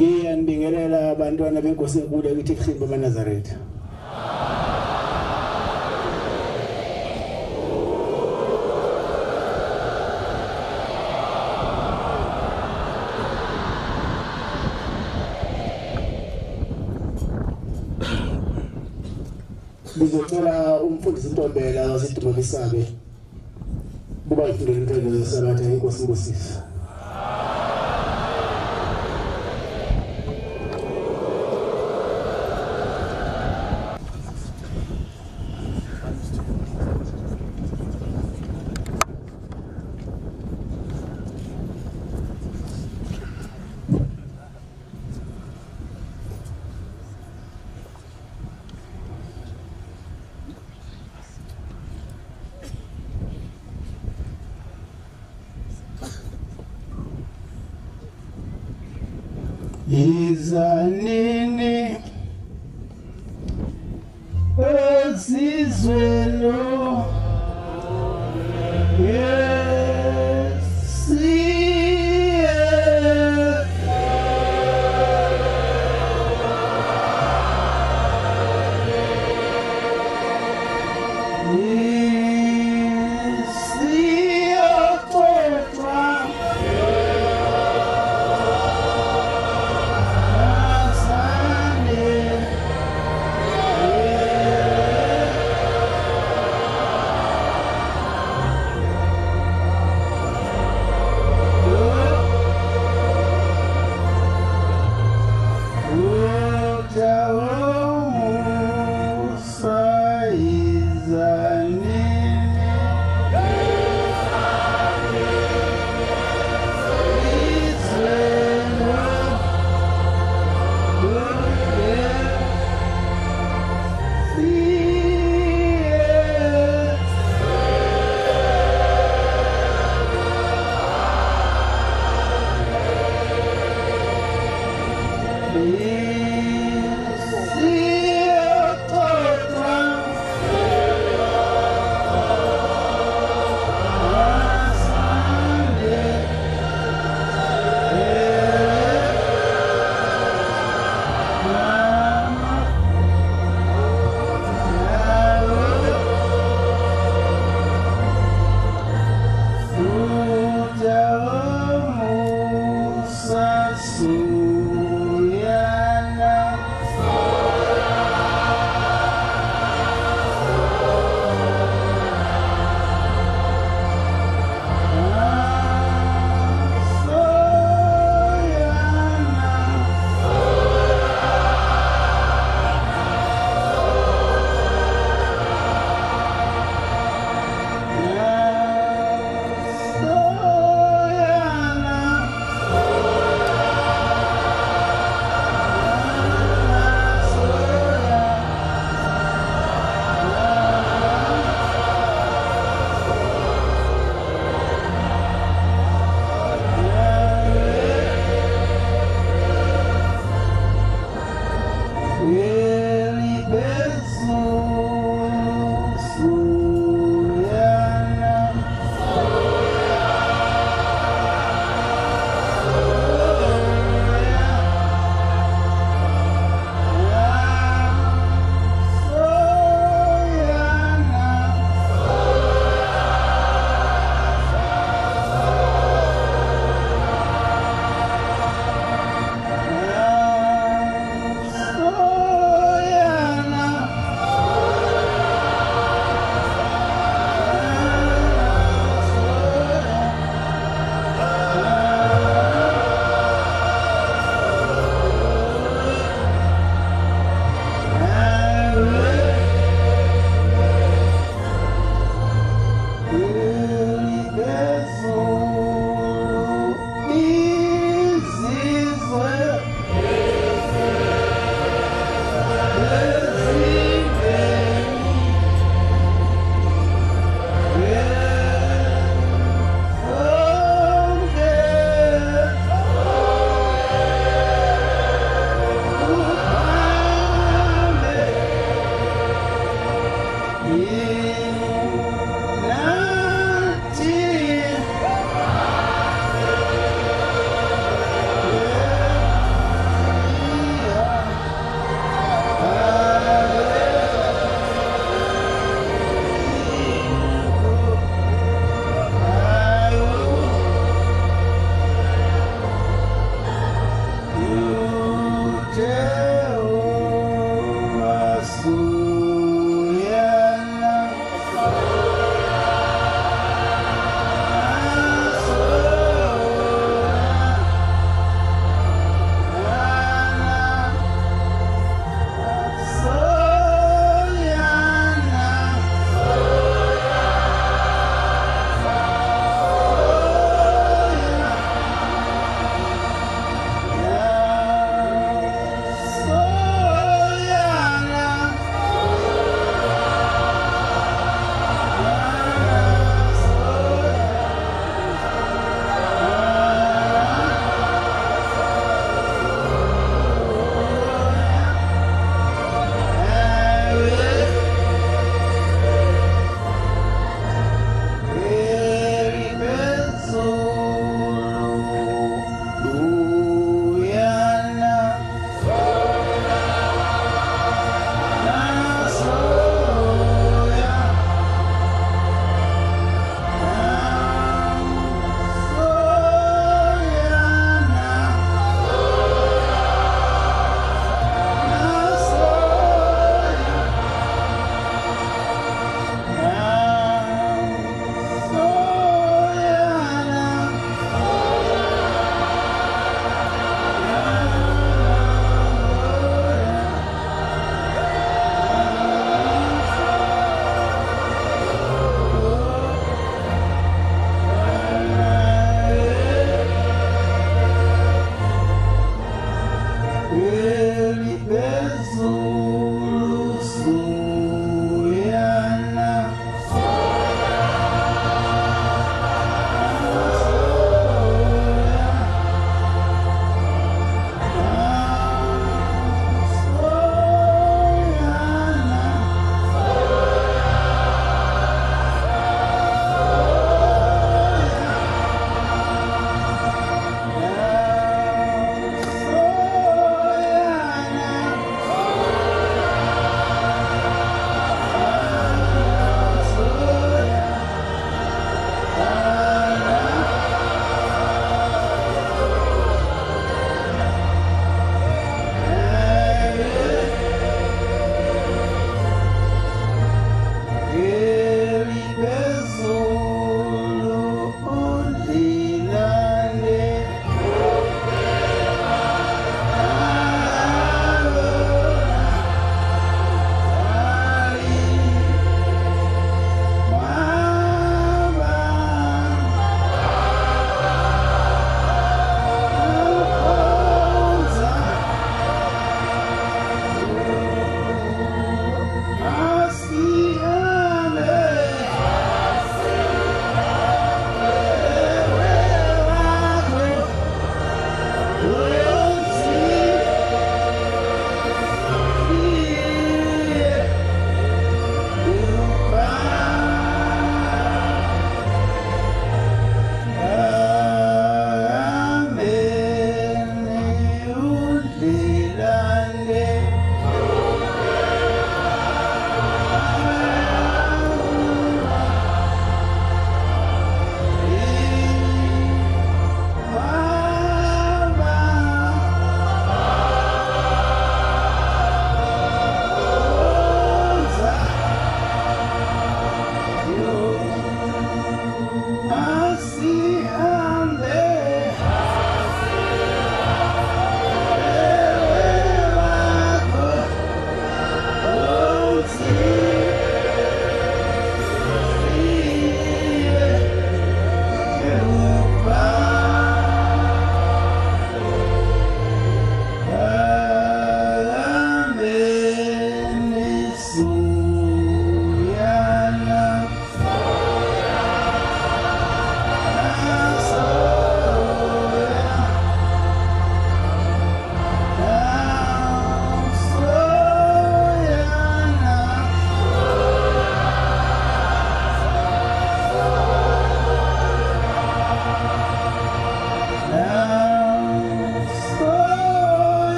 Ngiyandingelela abantwana benkosi enkulu ekithi Mhlimba maNazaretha. Ngizocela umfundisi Ntombela waseDumabisabe kuba ifundele impilo yesabatha inkosi Nkosisi. Izanini esizwelo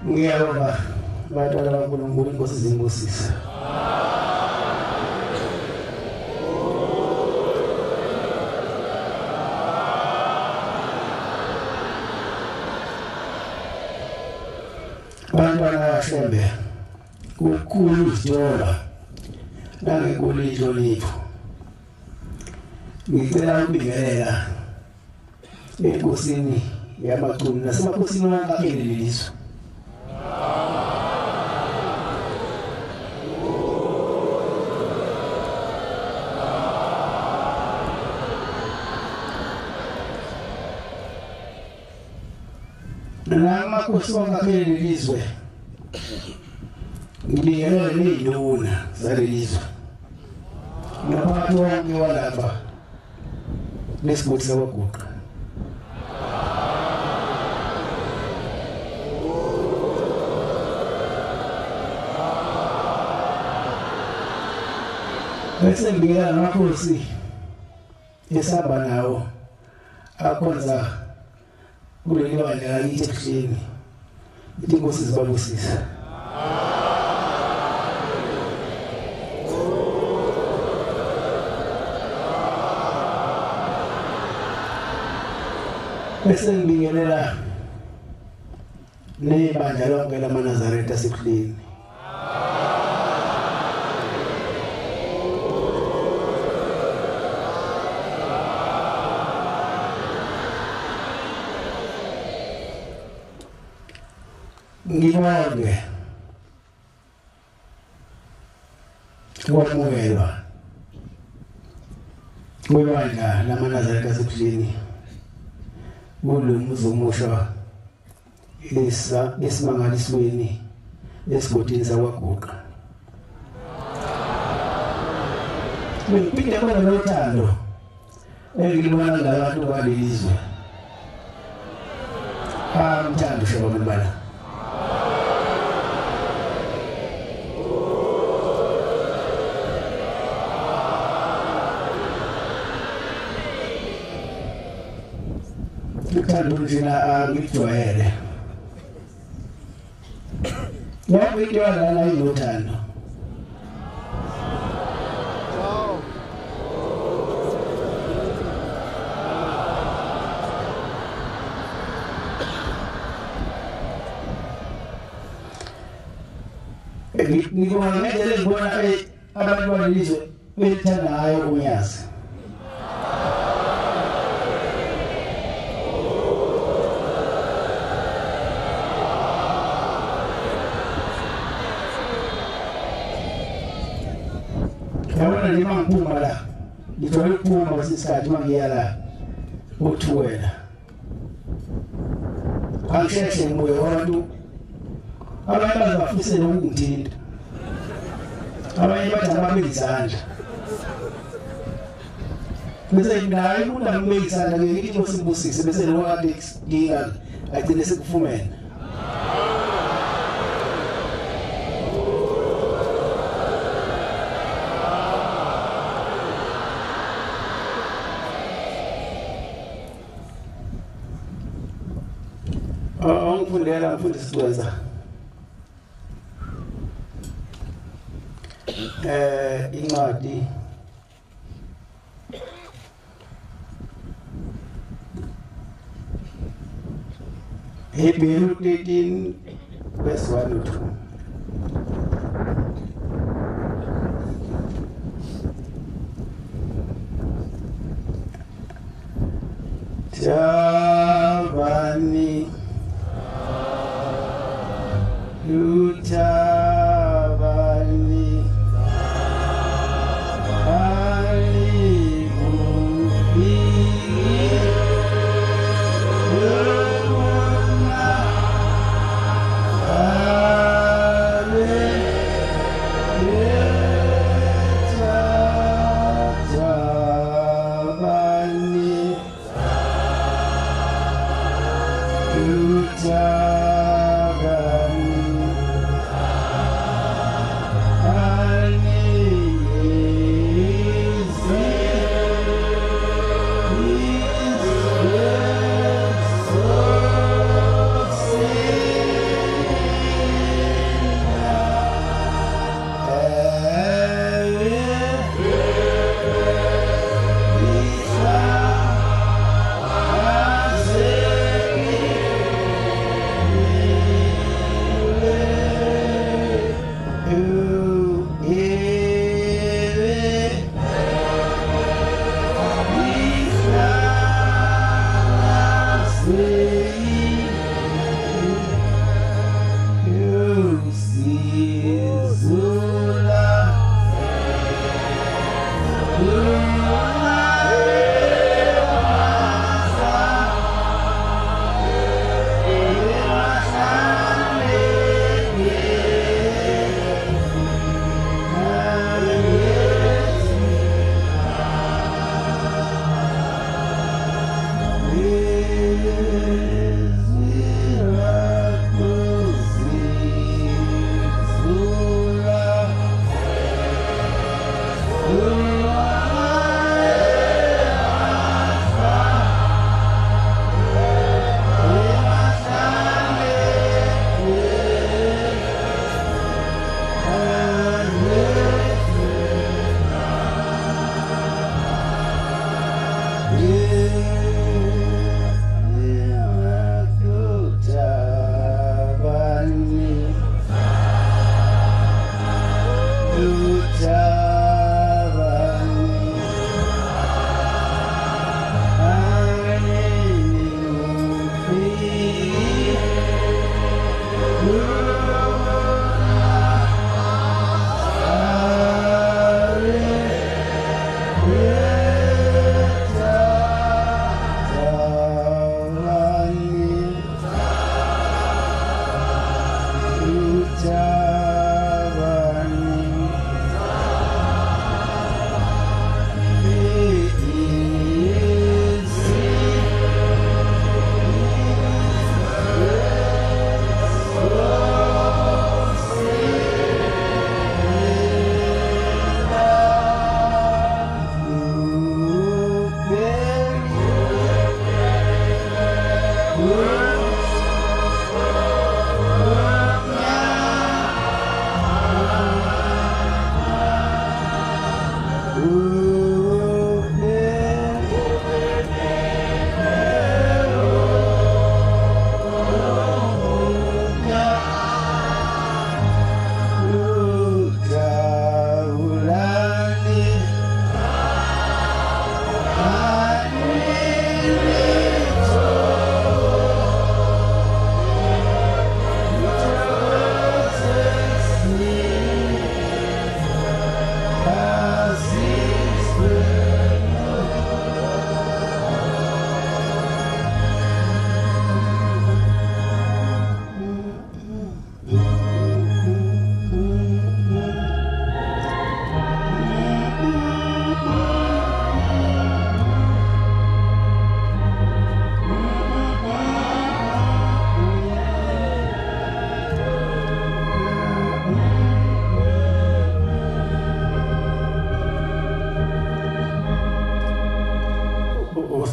ngiyabonga batala baNkulunkulu inkosi zimbusisa. Bantwana baShembe kukhulu ijola nangenkulu inhlonipho. Ngicela ukubingelela enkosini yamaculo nasemakhosini wonke akuleli lizwe. Namakhosi wonke akuleli lizwe ngibingelela ney'nduna zaleli lizwe nabantu bonke walapha nesigodi sakwaGuqa. Bese ngibingelela namakhosi esihamba nawo akhonza kuleli bandla lakithi ebuhleni. Ithi inkosi zibabusisa. Bese ngibingelela nebandla lonke lamaNazaretha asebuhleni. Ngibonge ukwamukelwa kwebandla lamaNazaretha asebuhleni kulumuzi omusha esimangalisweni esigodini sakwaGuqa. Ngiphinde khona nothando engilibona ngabantu balelizwe. Mthando shaba mbala. Uthando njena ngijwayele. Yabo idwala la inothando. Ngibona ngedlela ngibona abantu balelizwe bethanda ngayo unyazi. Yabona nje mangiphuma la ngijwayele ukuphuma kwesikhathi mangiya la uthuwela angisheshe ngibuye abantu abanye bazafisela ukungithinta abanye bathi ababeke izandla bese nginayo umuntu angibeke izandla ngithi inkosi ibusise bese lo kade ngiyala agcine sekufumene. Ngifundela ngifundisa Cweza incwadi Hebrew 13 verse 1 to 2. Javani Lutabani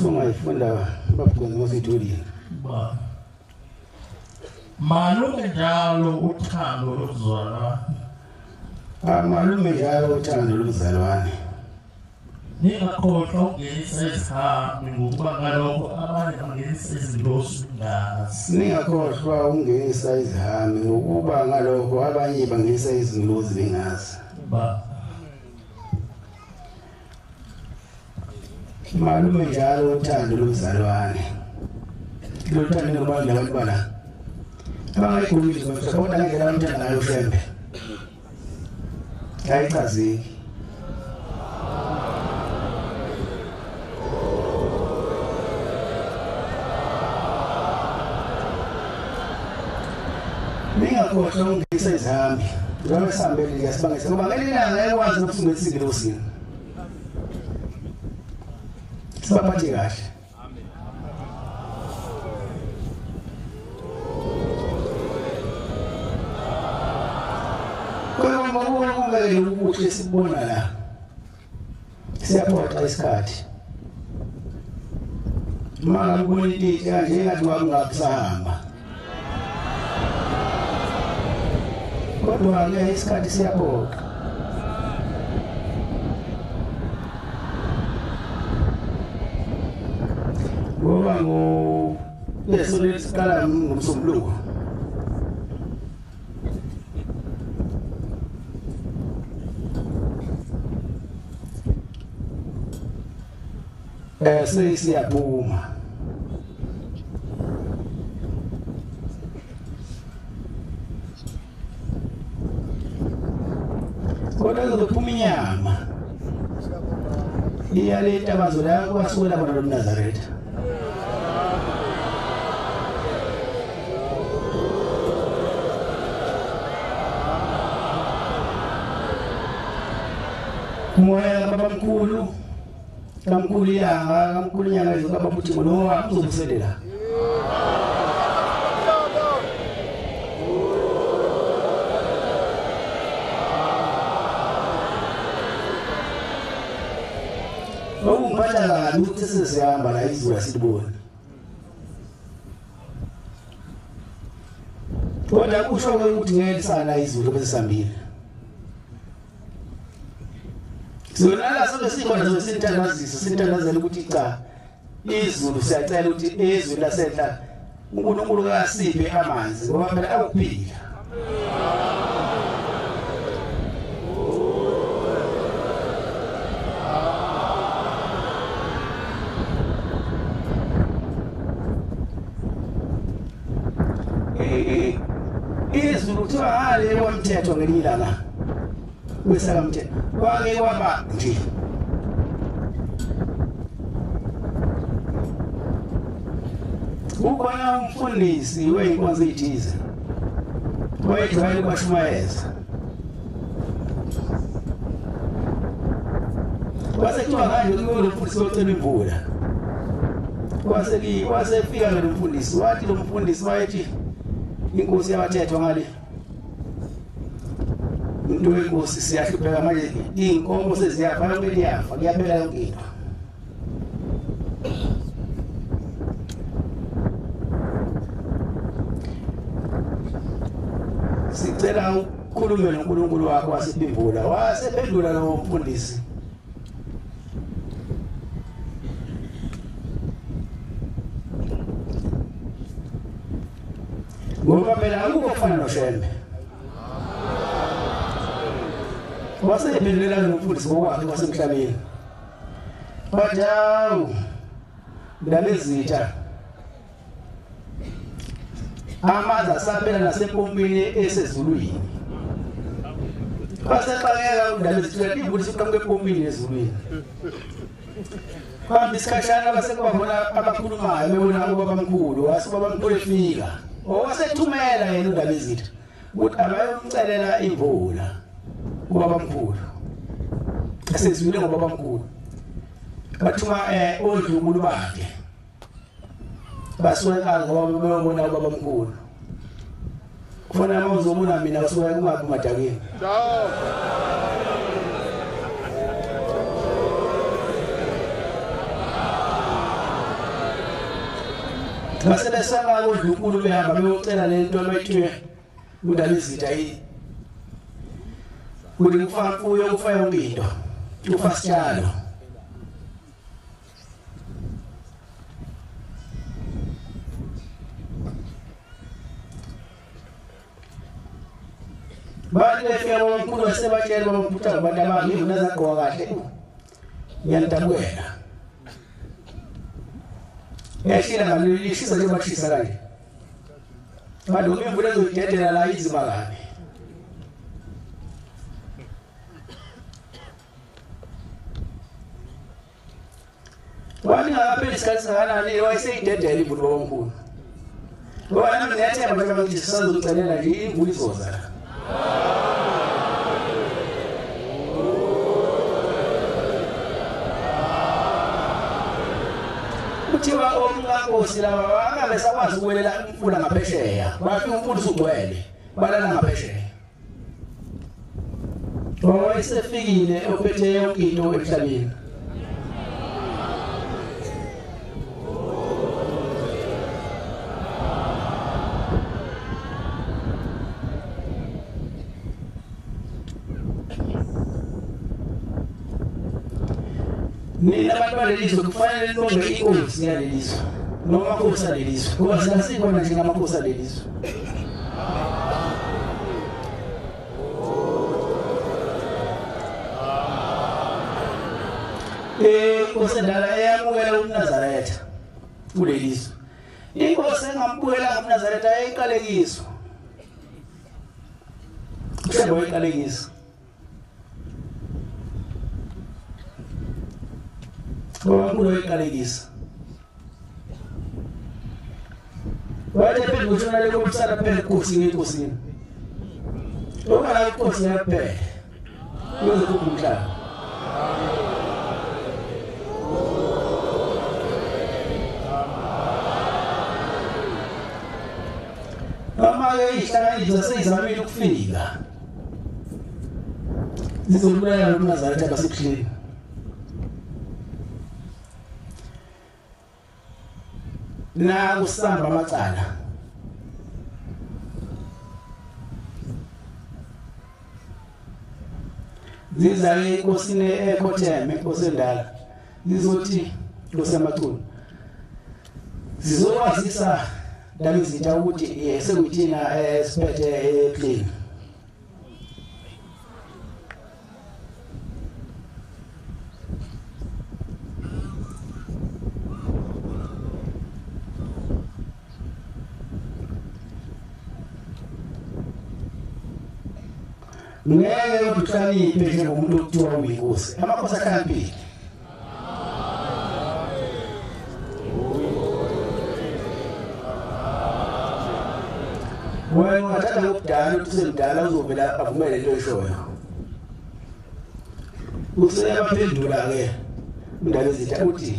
Mafunga ifunda babukwenza masithulile. Ba. Malume njalo uthando lokuzalwa. Malume njalo uthando lokuzalwane. Ningakhohlwa ukungenisa izihambi ngokuba ngalokho abanye bangenisa izingozi ngazi. Ningakhohlwa ukungenisa izihambi ngokuba ngalokho abanye bangenisa izingozi bengazi. Ba. Malume njalo uthando lokuzalwane. Lo thando ngoba labantu bana. Abangayigulisi basabona ngendlela umthanda ngayo uFembe. Ayichazeki. Ningakhohlwa ukungenisa izihambi. Njengoba sihambele nje sibangise ngoba ngelinye ilanga ekwazi ukufunga isingilosini. Sibaphathe kahle. Ngoba kumele ukuthi sibona la. Siyaphoxa isikhathi. Mama kubona into kanje ngathi wakungakusahamba. Kodwa ke isikhathi siyaphoxa. Ngoba lesolo lesiqala ngomsombuluko. Siyabuma. Kodwa kuzophuma inyama. Iyaleta bazola kwasuka bona loMnazaretha. Moya babamkhulu kamkhulu yanga kamkhulu nyanga izobaba futhi ngoba uzobuselela. Ngokuphatha kabi ukuthi sesihamba la izulu asiliboni. Kodwa kusho ukuthi ngeke sana izulu bese sihambile. Sonala sonke sikhona sithandazela ukuthi cha izulu siyacela ukuthi izulu lasenhla uNkulunkulu kasiphe amanzi ngoba phela akuphila. Izulu kuthiwa hale wamthetho ngelilanga. Wesaka mthetho. Wake waba nje. Ubona umfundisi weinkonzo ethize. Wayejwayele kwashumayeza. Wasekuthiwa kanje lo mfundisi ocela imvula. Wasefika lo mfundisi wathi lo mfundisi wayethi inkosi yabathethwa ngale. Umuntu wenkosi siyahlupheka manje inkomo seziyafa kumele yafa kuyaphela yonke into. Sicela ukhulume noNkulunkulu wakho wasiphendula wasephendula lo mfundisi. Ngoba phela akukho kufana noShembe. Wasephendulela nomfundisi ngokwakhe kwasemhlabeni. Bajawu ndabezitha. Amaza saphela nasempompini esezulwini. Basexakeka ndabezitha ibuthi siqhamuke empompini ezulwini. Kwambi isikhashana basekubona abakhulumayo bebona ubabamkhulu wasibabamkhulu efika. Owasethumela yena uNdabezitha ukuthi abayomcelela imvula ubabamkhulu. Asezwile ngobabamkhulu. Bathuma odlungulu bakhe. Basuka ngoba bebona ubabamkhulu. Kufana mawuzobona mina usuka kungabi madakeni. basebesaba uNkulunkulu behamba beyocela lento abayithiwe uNdabezitha kuri kuyo kufa yonke into kufa sitshalo bathi befika uNkulunkulu wasebatshela babutha abantu abami unazagqoka kahle ngiyandabwela yashila ngalishisa nje bashisa kanje bantu imvula ezodedela la izima kabi wani ngaphela isikhathi sakanani wayeseyidedela imvula kaNkulunkulu ngoba nami ngiyathemba njengoba ngithi sisazocelela nje imvula izoza kuthiwa omnkankosi laba angabe sakwazi ukuwelela imfula ngaphesheya bathi uNkulunkulu usugcwele balala ngaphesheya wayesefikile ophethe yonke into emhlabeni nina abantu balelizwe kufanele lonke inkosi yalelizwe noma amakhosi alelizwe ngoba sasikhona nje ngamakhosi alelizwe inkosi endala eyamukela uNazaretha kulelizwe inkosi engamukela uNazaretha eyiqalekiso kushebo eyiqalekiso uNkulunkulu eyiqalekisa wathi phela kushona le komsana phela inkosi ngenkosini ngoba la inkosi yaphela uyoze kumhlaba mama-ke ihlakaniso seyizamile ukufika zizobulala uNazaretha basebuhleni na kusamba amacala zizaye inkosini eKhotheme inkosi endala zizothi losemaculu zizokwazisa Ndabezitha ukuthi sekuyithina siphethe eplane ngeke ukuthaniphe njengomuntu okuthiwa uyinkosi amakhosi akhambile wena ungathatha ukudala ukuthi usemdala uzovela avumele into eshoyo useyabaphendula-ke uNdabezitha uthi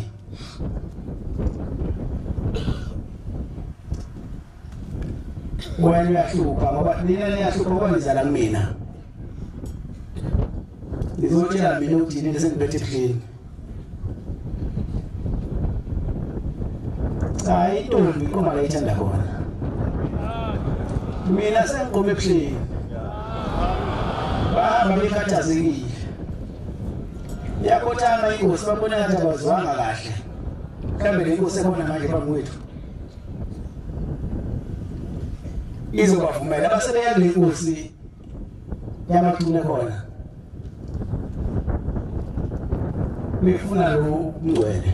wena uyahlupha ngoba nina niyahlupha ngoba nizala kumina ngizotshela mina ukuthi nini sengibethe ebuhleni hayi intombi iqoma la ithanda khona mina sengiqoma ebuhleni bahamba bekhathazekile yakhothama inkosi babona ngathi abazwanga kahle mhlawumbe le nkosi ekhona manje phambi kwethu izobavumela abasebeya kule nkosi yamathuna khona befuna lo mngcwele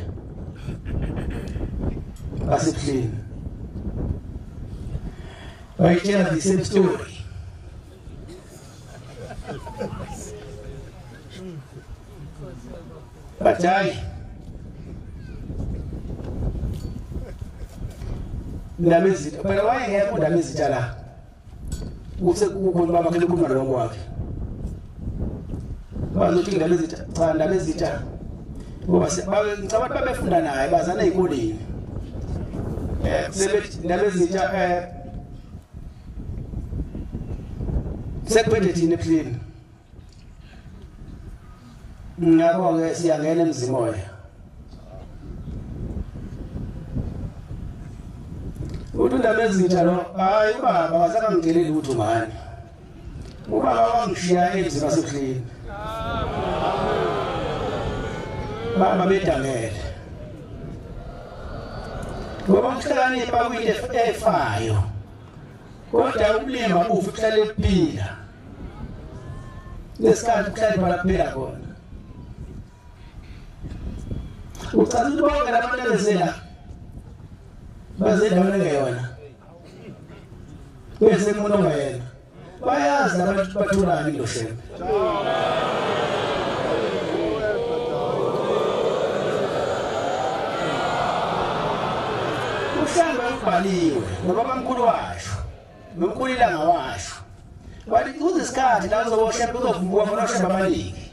basebuhleni bayitshela the same story but Ndabezitha phela wayengekho uNdabezitha la kusekhona baba kele kukhuluma lo kwakhe bazothi Ndabezitha cha Ndabezitha ngoba ngicabanga babefunda naye bazana ezikoleni sebethi Ndabezitha sekuphethe thina eplane ngakho-ke siyangena emzimoya Udaba ezitha lo hayi ubaba akazangideleli ukuthi ngani. Ubaba wangishiya endlini nasekuhleni. Baba bedangele. Ngoba ukuhlakanipha kuyinto efayo. Kodwa ubulimba bufu kuhlala ephila. Lesikhathi ukuhlakanipha laphela khona. Uchaza ukuthi bonke labantu abezela bazela ngeyona. Bese umuntu ongayena. Bayazi abantu bathulani lo shembe. Ushamba ubhaliwe ngoba bamkhulu washo. Nomkhulu ilanga washo. Wathi kuze isikhathi la uzoboshembe uzovuka khona ushembe amaningi.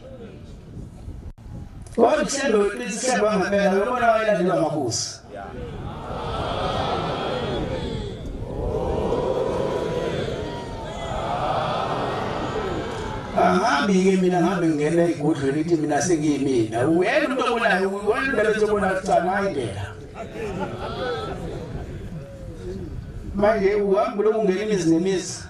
Kodwa ushembe isishembe ngempela uyabona wayelandela amakhosi. Angabi-ke mina ngihambe ngingena ey'gudlweni ithi mina sengiyimina. Uyena umuntu obonayo, uyena indaba ezobona cha ngayindlela. Manje uhambe lokhu ungena imizi nemizi.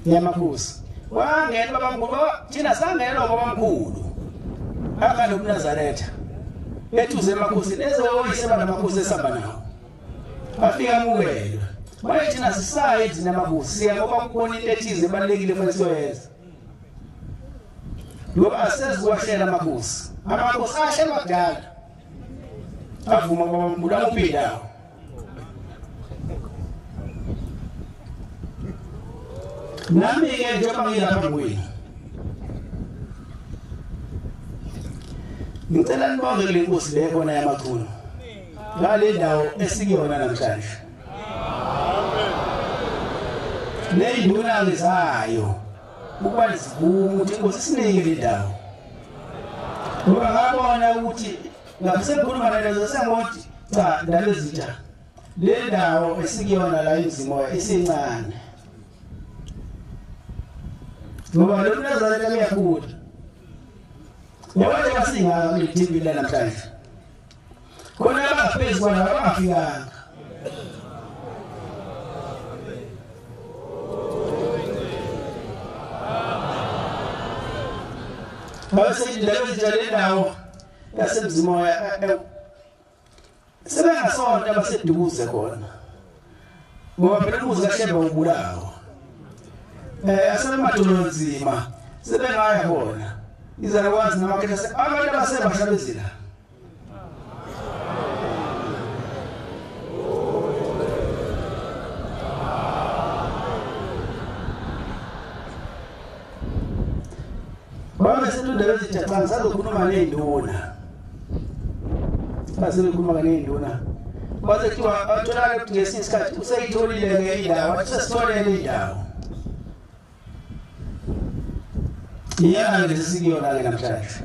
Yamakhosi. Wangena babamkhulu, thina sangena babamkhulu. Akalo uNazaretha. Ethuze emakhosini ezoyiseba namakhosi esamba nawo. Afika amukela. Manje thina sisaye endlini yamakhosi siya ngoba kubona into ethize ebalulekile futhi siyoyenza. Ngoba asesiwashela amakhosi. Amakhosi ashela kudala. Avuma babamkhulu amuphinda. Nami-ke njengoba ngilapha kwini. Ngicela nibonge kule nkosi le khona yamaculo. Ngale ndawo esikuyona namhlanje. Neyinduna ngezayo. Ukuba nisivume ukuthi inkosi sinike le ndawo. Ngoba ngabona ukuthi ngasekhuluma nazo sengothi cha ndalezitha. Le ndawo esikuyona la emzimoya isincane. Ngoba lo Nazaretha liyakhula. Ngoba nje kasinga ngithimbi la namhlanje. Khona abaphezulu bona abafikanga. Base indaba ezijale ndawo yasemzimoya sebengasonto abaseduze khona. Ngoba phela umuzi kaShembe ubulawo. Asemadolonzima sebengaya khona. Izalukwazi namakhetha abantu abasebasha bezila. Baba setundaba ezithatha sazokhuluma nezinduna. Basebekhuluma nezinduna. Bazekuthiwa atholakala ukuthi ngesinye isikhathi useyitholile indawo, wathi sesitholele indawo. Iyana lesikuyona-ke namhlanje.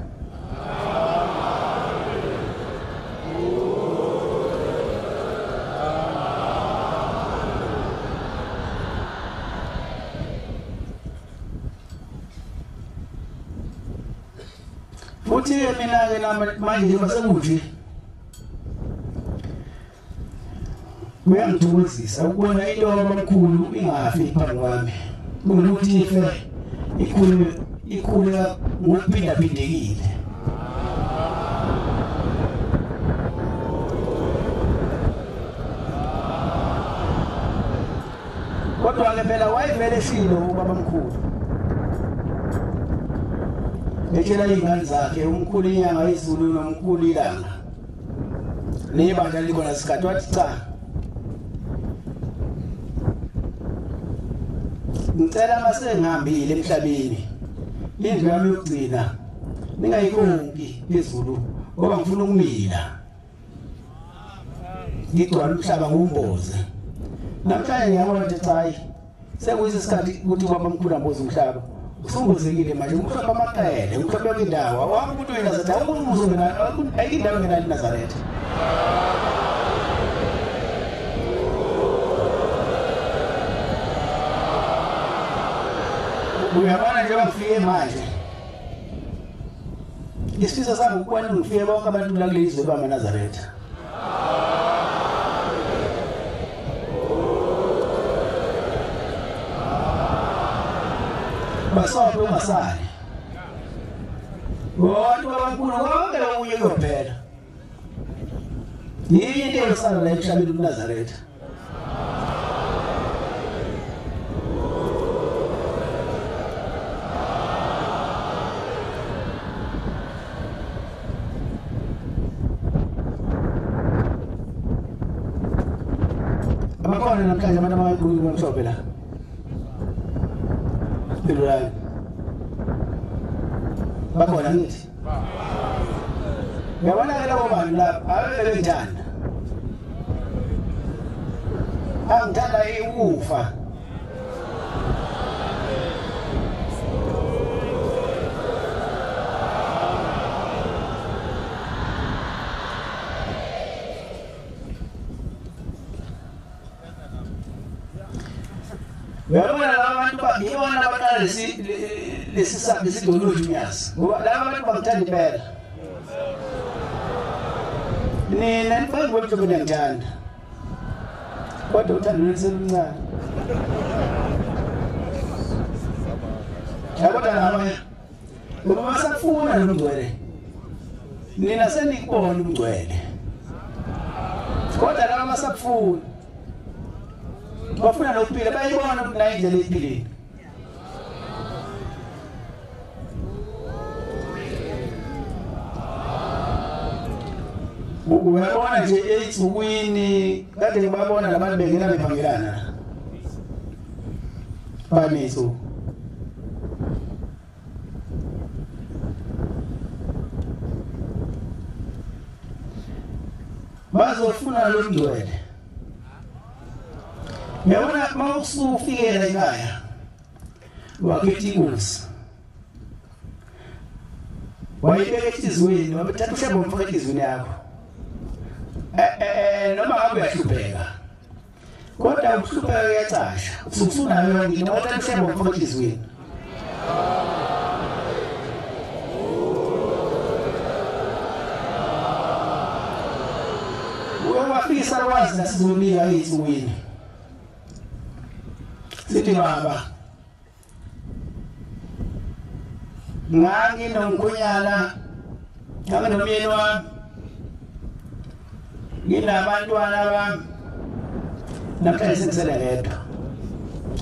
Futhi-ke mina-ke manje njengoba sekunje kuyangithokozisa ukubona into abamkhulu ingafi phambi kwami. Kunokuthi ife ikhule ngokuphindaphindekile. Kodwa-ke phela wayevele eshilo ubabamkhulu. Etshela iy'ngane zakhe umkhulu inyanga yezulu nomkhulu ilanga. Nebandla likhona isikhathi wathi cha. Ngicela masengihambile emhlabeni. Indlu yami yokugcina ningayikonki phezulu ngoba ngifuna ukumila. Ngigcwala umhlaba ngumboze. Namhlanje ngiyabona ukuthi cha sekuyisikhathi ukuthi ubabamkhulu amboze umhlaba. Usumbozekile manje umhlaba amaqele, umhlaba wendawo. Awami umuntu weNazaretha, umuzi ngena ayindawo ngena iNazaretha. Uyabona nje bafike manje. Isifiso sami ukubona ngifike bonke abantu la kulezwe bamaNazaretha. basophe ungasali abantu abankulu konke lokunye kuyophela yini into eyosala la emhlabeni uNazaretha abakhona namhlanje abantu abayikhulu ngomhlophe la Ibrahim bakhona ngithi yabona ke labo bantu lapha abebethanda angithanda ukufa Yabona abantu bayibona abantwana lesidolo unyasi ngoba laba abantu bakuthanda impela nina nifike mhlobeni ngithanda kodwa uthando lweseluncane yabona laba ngoba basafuna nomgcwele nina senikubona umgcwele kodwa laba basafuna bafuna nokuphila bayibona ukuthi nayo indlela ephilile uyabona nje eThukwini kade ngibabona labantu bengena bephangelana baniso bazofuna lo mgcwele yabona mawusufikela ekhaya wakithi inkosi wayibeka ehlizweni wabathatha ushebo mfaka ehlizweni yakho noma ngabe uyahlupheka kodwa ukuhlupheka kuyacasha usunayo yonke into wathatha ushebo mfaka ehlizweni uyawafisa wazi nasizomika eThukwini sithi baba nginomkhonyana nginomyeni wami nginabantwana bami namhlanje sengisele ngedwa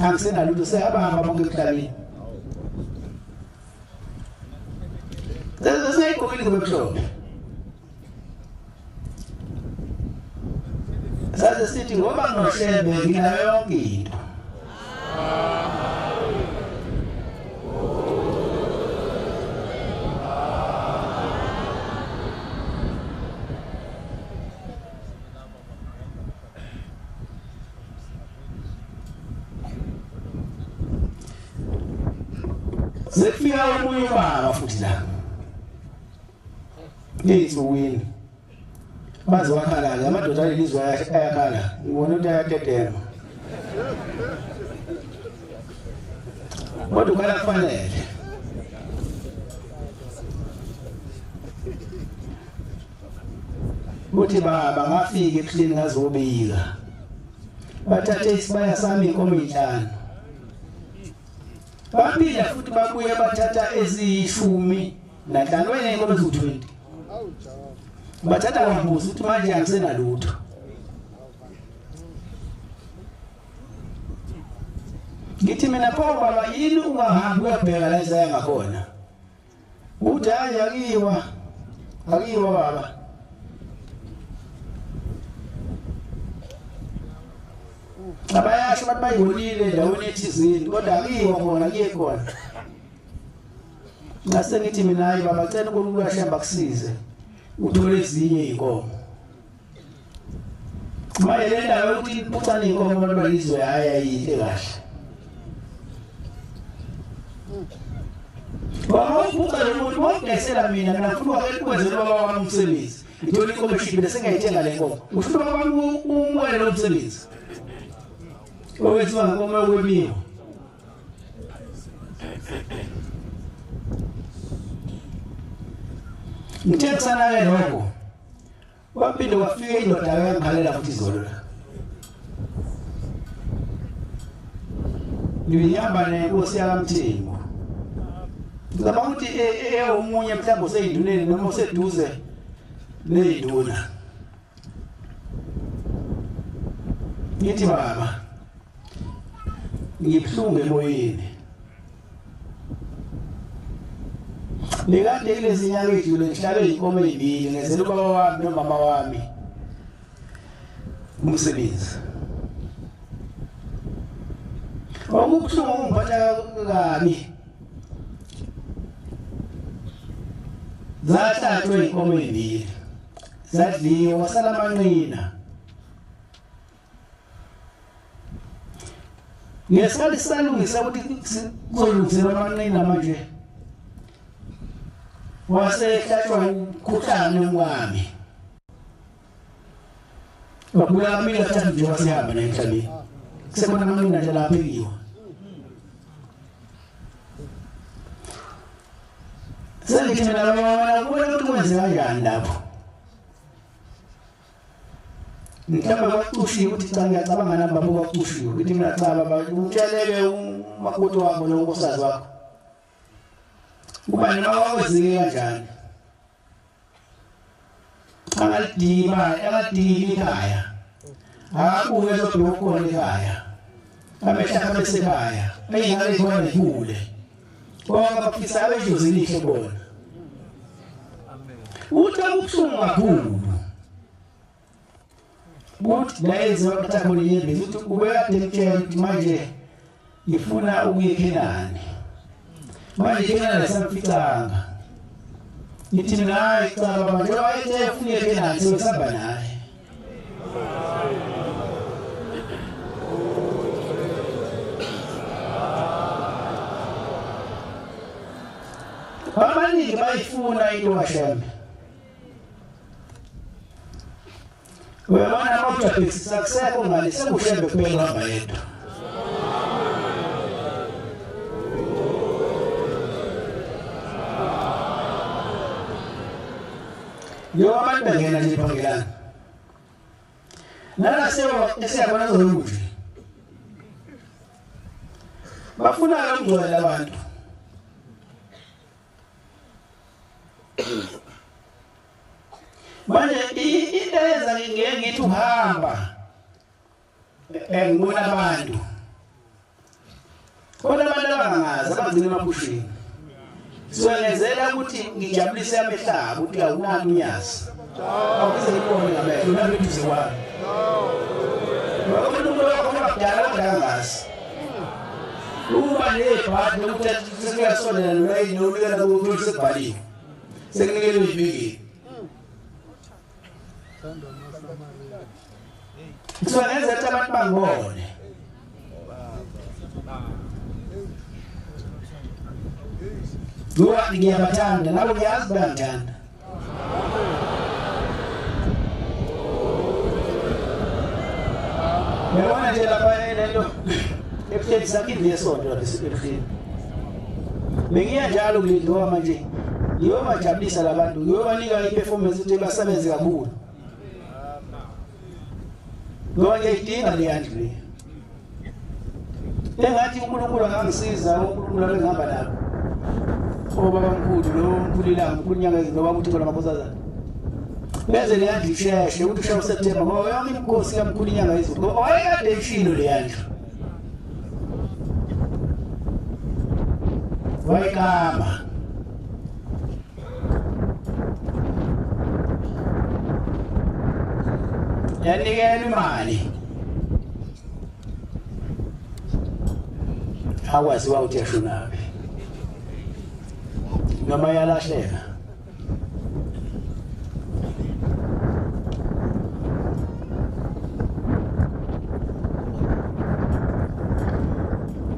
angisenalutho seyabamba bonke emhlabeni sesiyayigqokile ingubo emhlophe saze sithi ngoba nginohlebe nginayo yonke into Zefika umoya ubaba futhi la. EThukwini. Bazowakhala ke amadoda alelizwe ayakhala. Ngibona ukuthi ayatetema. Kodwa ukhala kufanele. Uthi baba ngafika ebuhleni ngazobika. Bathathe isibaya sami inkomo 5. Baphinda futhi babuye bathatha ezi10 nanhlanu wena inkomo ezu20. Bathatha kwambuza ukuthi manje angisenalutho. Ngithi mina pho baba yini ungahambi uyabheka la isaya ngakhona. Uthi hayi akiwa baba. Abayasho bathi bayolile endaweni ethizini kodwa akiwa khona kuyekhona. Ngase ngithi mina hayi baba cela uNkulunkulu ashamba kusize uthole ezinye inkomo. Maye le ndawo ukuthi iphucane inkomo abantu balizwe hayi ayile kahle. Baba uphuca lo muntu wongesela mina ngifuna ukwenza baba wami umsebenzi. Ngithola inkomo eshibile sengayithenga le nkomo. Ufuna baba wami umwele lo msebenzi. Owenziwa ngoma wemiyo. Ngithexana ke lokho. Waphinde wafika indoda yakhalela futhi izolo. Ngiyihamba nenkosi yakamthengo. ngicabanga ukuthi omunye mhlawumbe useyinduneni noma useduze neyinduna ngithi baba ngibhlungu emoyeni nikade kulezi nyanga edlule ngihlabe inkomo ezibili ngezela ubaba wami nomama wami umsebenzi okubuhlungu ungiphatha kabi zahlathwe inkomo ezibili zadliwa wasala amanqina ngesikhathi salungisa ukuthi kuzolungisela amanqina manje wasehlatshwa ukhuhlane wami babula mina thatha nje wasihamba nemhlabeni sekona amanqina nje lapha ekiwa sengithi mina wena kubona ukuthi kwenze kanjani lapho mhlawumbe baqushiwe ukuthi cha ngiyacabanga nabo babo baqushiwe ukuthi mina cha baba utsheleke umakoti wakho nonkosikazi wakho ubani mawawezike kanjani angadili ikhaya akabuke lodwa ukhona ekhaya amehlaka besekhaya eyingane khona ikule bonke bafisa abejuzi lihle bona uthi akubuhlungu kakhulu ukuthi layenze wakatha yembe ukuthi ubekade mtshela ukuthi manje ngifuna ukuya eKhenani manje eKhenani samficanga ngithi naye cha baba nje wayethe ufuna eKhenani sesihamba naye abaningi bayifuna into kaShembe wena mawuthi sakusekho ngale sekushembe kuphela hamba yedwa yo abantu bengena nje phangela nala siyabona zolunje bafuna ukungcwela abantu manje into eyenza ngeke ngithi uhamba ngibona abantu kodwa abantu abangazi abagcina emaphushini siwenzela ukuthi ngijabulise amehlaba ukuthi awunaki unyazi awuze ngibone ngamehlo nabeduze kwami umuntu wakudala ongazi uma nebhadi ukuthi sesiyasonela nolayini nonikela ukuthi sekubhaliwe sekunikele ibhiki siwenza ukuthi abantu bangibone ngiyabathanda nabo ngiyazi bayangithanda yabona nje lapha lento ebuhleni sakini yesonto lapha ebuhleni bengiya njalo kulindowa manje ngiyobajabulisa labantu ngiyobanika i-performance ukuthi basebenze kakhulu ngoba ngiyayidinga le yandlu engathi uNkulunkulu angangisiza uNkulunkulu abengihamba nabo baba mkhulu lo mkhulilanga umkhulunyanga ngoba ukuthi khona makhosazana benze le yandlu isheshe ukuthi ushaye uSeptember ngoba yonke imikhosi kamkhulunyanga izulu ngoba wayekade ishilo le yandlu wayekama yanikela imali akwaziwa ukuthi yashonaphi noma yalahleka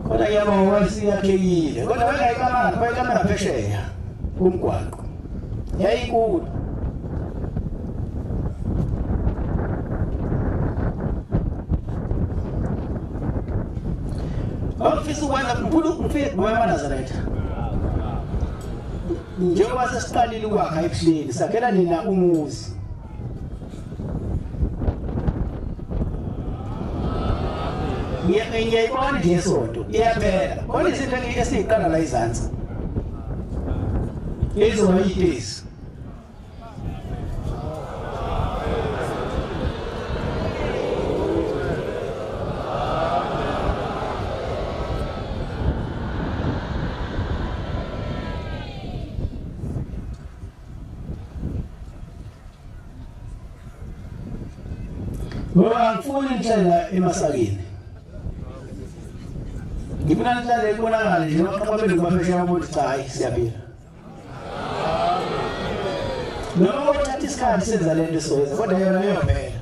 kodwa yabona siyakhekile kodwa bayikama phesheya kumgwaqo yayinkulu ofisa ukwenza mkhulu ngifike ngoba Nazaretha njengoba sesiqalile ukwakha ebuhleni sakhela nina umuzi ngiyayibona nje isonto iyaphela khona izinto esiyiqala la izansi ezoba yitezi ngoba ngifuna indlela emasakeni ngifuna indlela ekubonakala nje baqhaqhamele kubaphesheya ukuthi cha hayi siyaphila noma uthatha isikhathi senza lento soyenza kodwa yona iyophela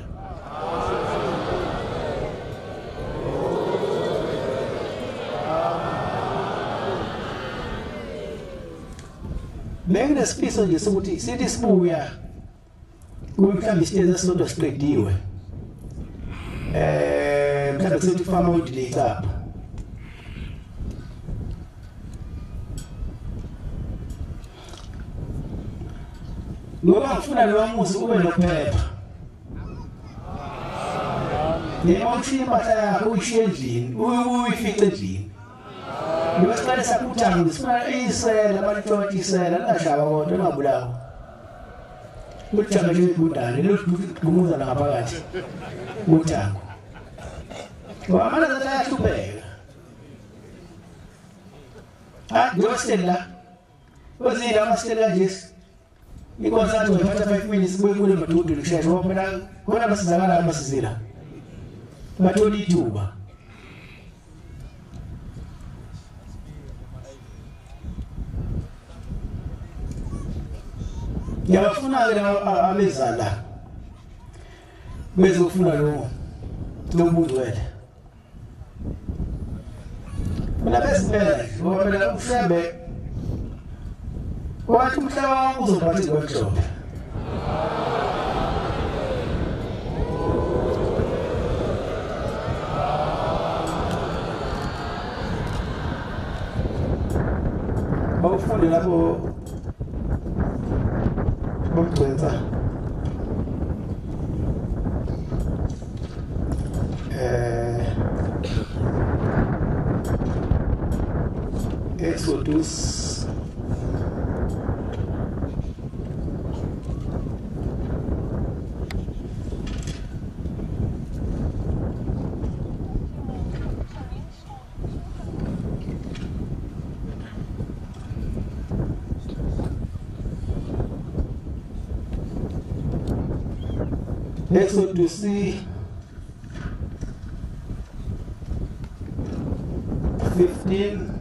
benginesifiso nje sokuthi sithi sibuya kube mhlawumbe isitezi esisodwa siqediwe mhlawumbe kusethi farm out later ngoba ngifuna lo muzi ube nophepha noma uthi impahla yakho uyishiye endlini uyifice endlini ngoba siqale sakuthanga sifuna isela abantwana isela lingashaba kodwa engabulawa uthanga nje ibudane lokugumuza la ngaphakathi uthango ngoba manje ayahlupheka ngiyostela ozile amastela nje ikwasathi ngiphatha 5 minutes buyekule madudu lisheshe ngoba phela khona basizakala amasizila bathola ithuba yabafuna ke abezala bezofuna lo buzwele mina besibele ngoba phela ushembe wathi umhlaba wami uzophathi ngomhlobo bawufunde lapho bamgcwensa Exodus Exodus 15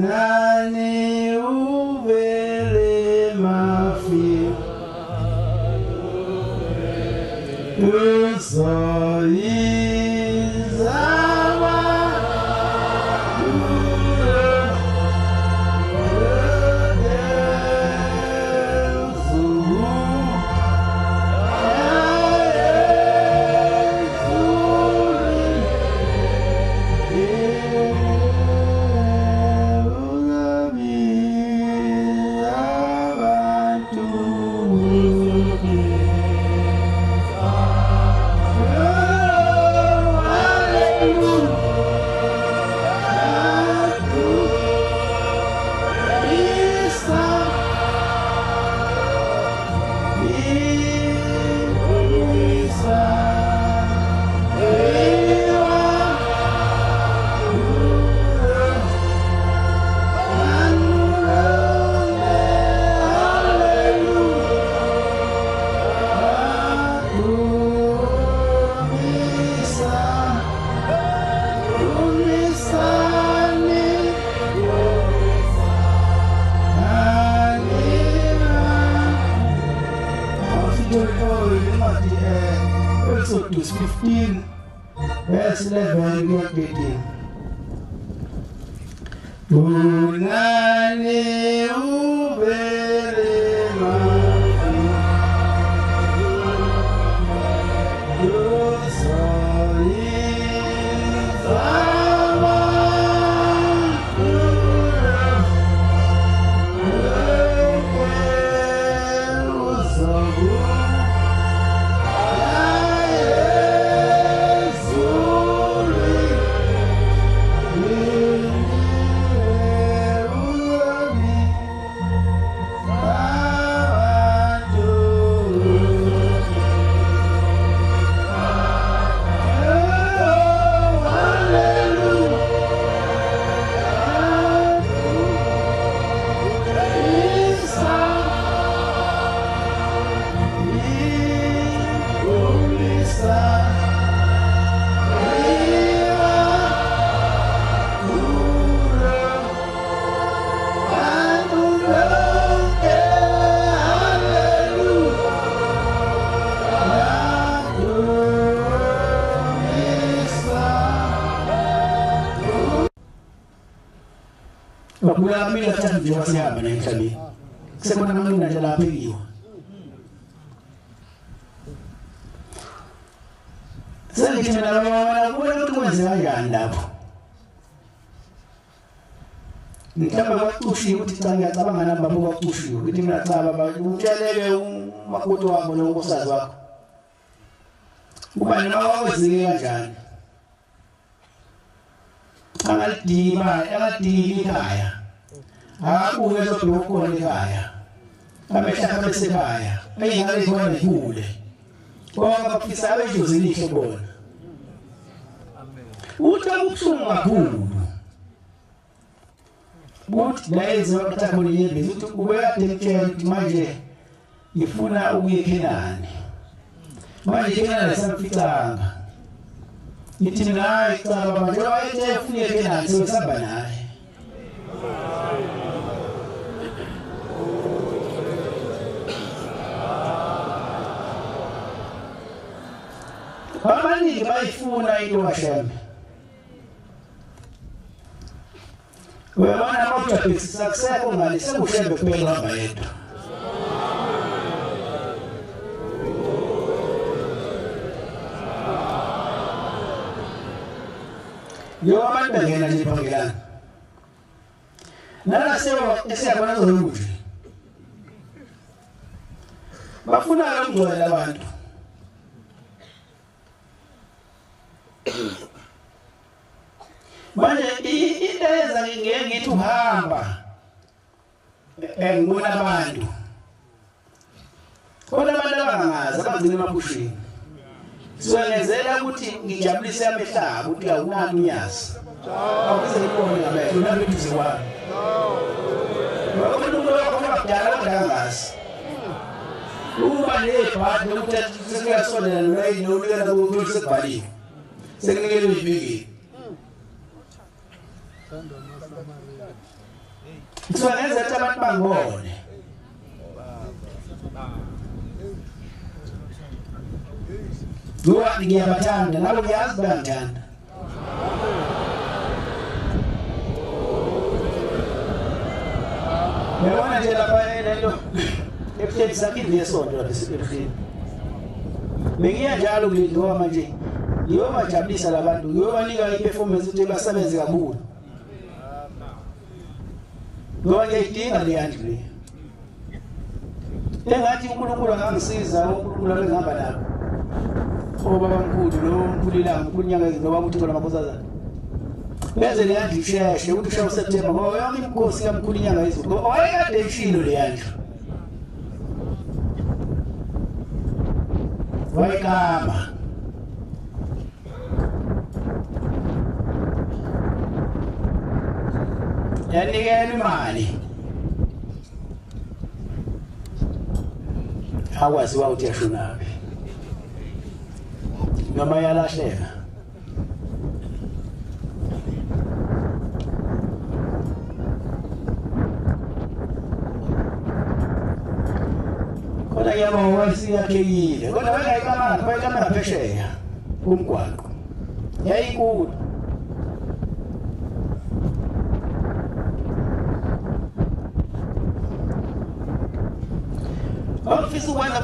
Unani uvele mafi Exodus 15 verse 11 to 18. Unani uvele mafi bakula mina thatha nje wasihamba nemhlabeni sekona mangina nje lapha ekiyo sengithi mina wena ukuthi kwenze kanjani lapho mhlawumbe kwaqushiwe ukuthi cha ngiyacabanga namba kwaqushiwe ukuthi mina cha baba utsheleke umakoti wabo lonkosazi wakho ubani mawawezike kanjani akadili ekhaya akuke lobhoko ekhaya amehlaka besekhaya ayingale khona ikule bonke bafisa abejuzi lihle bona uthi akubuhlungu kakhulu uthi layenze wakuthakhona yembe uthi ubekade emtshela ukuthi manje ngifuna ukuya eKhenani manje eKhenani samficanga ngithi mina hayi cha baba nje wayethe ufuna eKhenani sesihamba naye abaningi bayifuna into kaShembe wena mawujabulisa sakusekho ngale sekuShembe kuphela hamba yedwa yo abantu bengena nje phambelana nala esiyabona zonke bafuna ukungcwela abantu manje into eyenza ngeke ngithi uhamba ngibona abantu kodwa abantu abangazi abagcina emaphushini siyenzela ukuthi ngijabulise amehlaba ukuthi awunaki unyazi awuze ibone ngamehlo nabeduze kwami umuntu wakudala kangazi uma nebhadi ukuthi sekuyasondela noyini unikela ukuthi sekubhaliwe sekunikele ibhiki Kufanele ukuthi abantu bangibone. Ngiyabathanda nabo ngiyazi bayangithanda. Yabona nje lapha lento ebuhleli sakini yesonto lapha esifini. Bengiya njalo ngoba manje ngiyobajabulisa labantu ngiyobanika iperformance ukuthi basebenze kakhulu. Ngoba ngiyidinga le yandle. Engathi uNkulunkulu angangisiza uNkulunkulu engihamba nabo. Ngoba bamkhulu lo mkhulilanga kunyanga ngoba ukuthi khona makhosazana. Benze le yandle isheshe ukuthi ushaye uSeptember ngoba yami imkhosi kamkhulu inyanga izulu. Ngoba wayekade ishilo le yandle. Wayekama. Yanikela imali akwaziwa ukuthi yashonaphi noma yalahleka kodwa yabo wasiyakhekile kodwa bayikama ngaphesheya kumgwaqo yayinkulu Ofisi ukwenza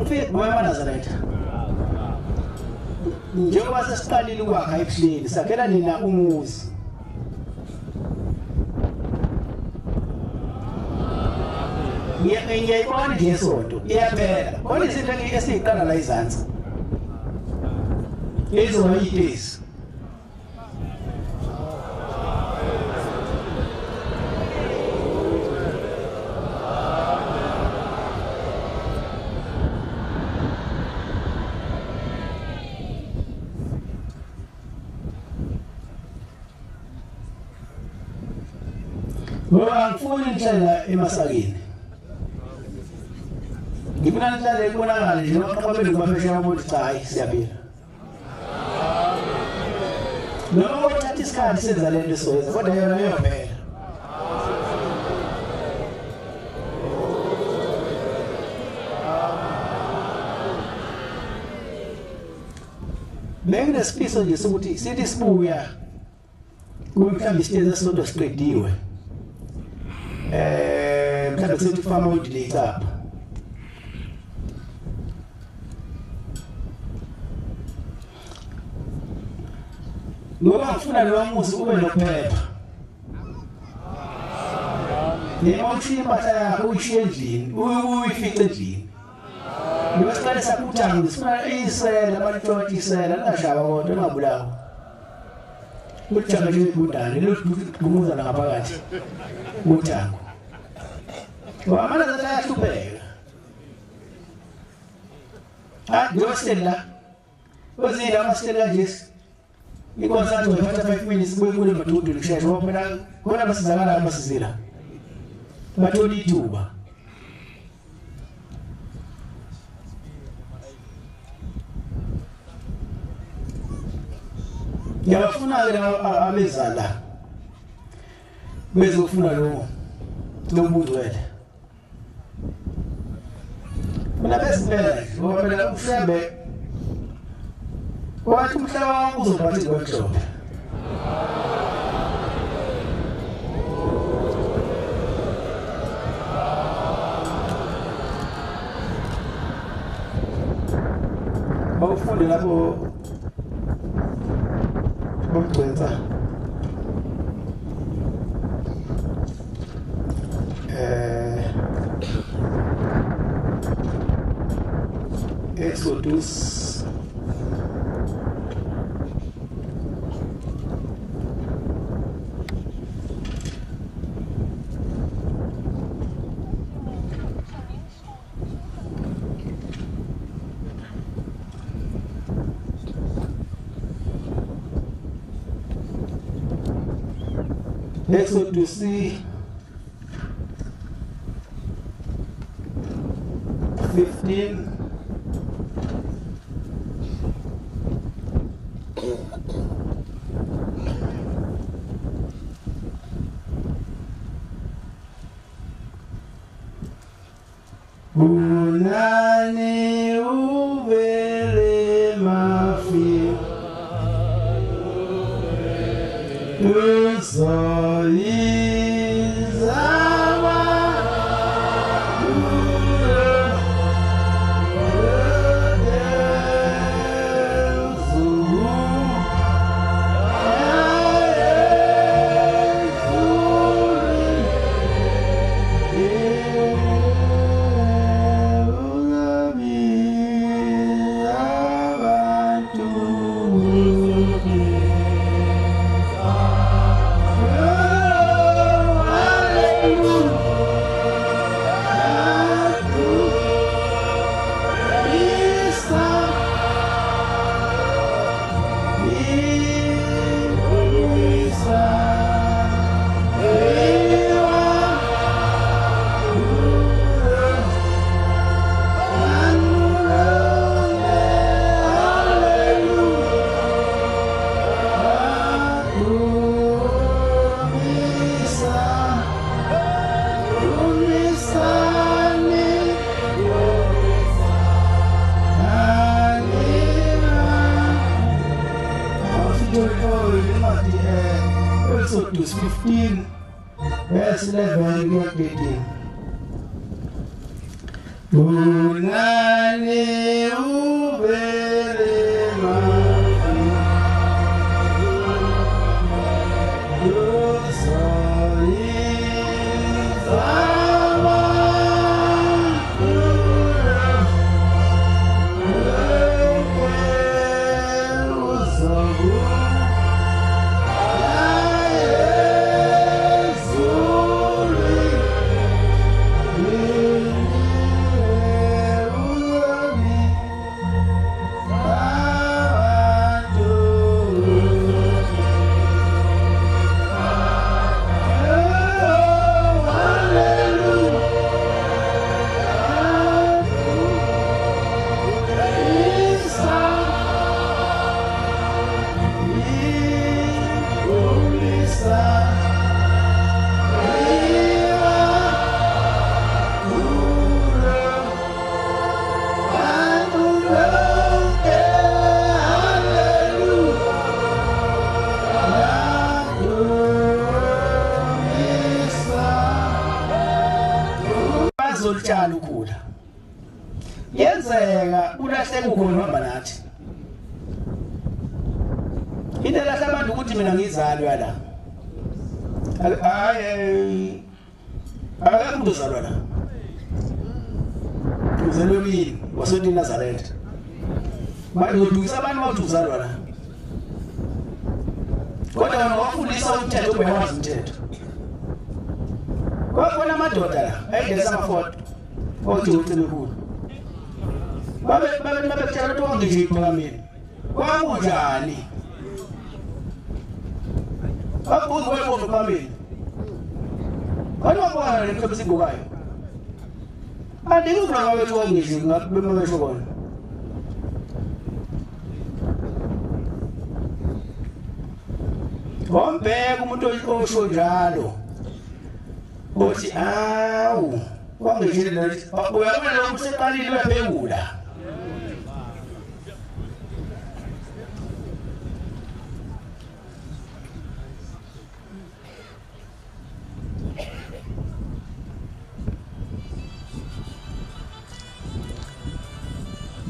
mfike ngoba Nazaretha. Njengoba sesiqalile ukwakha ebuhleni sakhela nina umuzi. Ngiyayibona nje isonto iyaphela. Kodwa izinto esiyiqala la izansi. Izoba yitesi. Ngoba ngifuna indlela emasakeni. Ngifuna indlela ebonakala nje ngoba bebe baphesheya ukuthi cha hayi siyaphila. Noma uthatha isikhathi senza lento soyenza kodwa yona iyophela. Benginesifiso nje sokuthi sithi sibuya kumhlambi isitezi esodwa siqediwe. mhlawumbe sethi ufama udelete apha. Ngoba ngifuna lo muzi ube nophepha. Ngiyothi impahla yakho uyishiye endlini, uyifice endlini. Ngicela sakuthangi sifuna isela abantwana isela ngashaba kodwa ngabulawa. Uthanga nje kudala lokumuza ngaphakathi. Uthanga. Wamana zayahlupeka. Ngiyosela. Uzila amasela nje. Ikwazi ukuthi ngiphatha 5 minutes buye kule madudu lisheshe ngoba phela khona basizakala amasizila. Batholi ithuba. Ngiyafuna ke abezala bezofuna lo mbuzo wethu. Mina besibele ngoba phela umhlambe wathi umhlaba wami uzophathi kwemhlophe. Awufunde lapho bokwenza Exodus Exodus 15 Unani uvele mafi Exodus 15 verse 11 to 18. Unani uvele mafi utshala ukhula yenzeka ulahleka ukhona uhamba nathi into lahla abantu ukuthi mina ngizalwa la hayi akakho umuntu uzalwa la uzalwe mina wasonti Nazareth manje udukisa abantu bathi uzalwa la kodwa wena wafundisa umthetho obewazi umthetho kwakhona amadoda la ayidesa amafoto othi ucime kulo babe kutshela ukuthi wangije iphakameni kwakunjani babuze wayibona phambili kodwa wabona le mhlobo sigokayo andikuzwa ngabe wangije ngabe mamesho kona Wombeka umuntu osho njalo uthi awu kwangishilo lesi uyabona lo mseqalile uyaphekula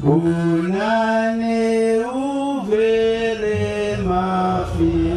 Bunane uvele mafi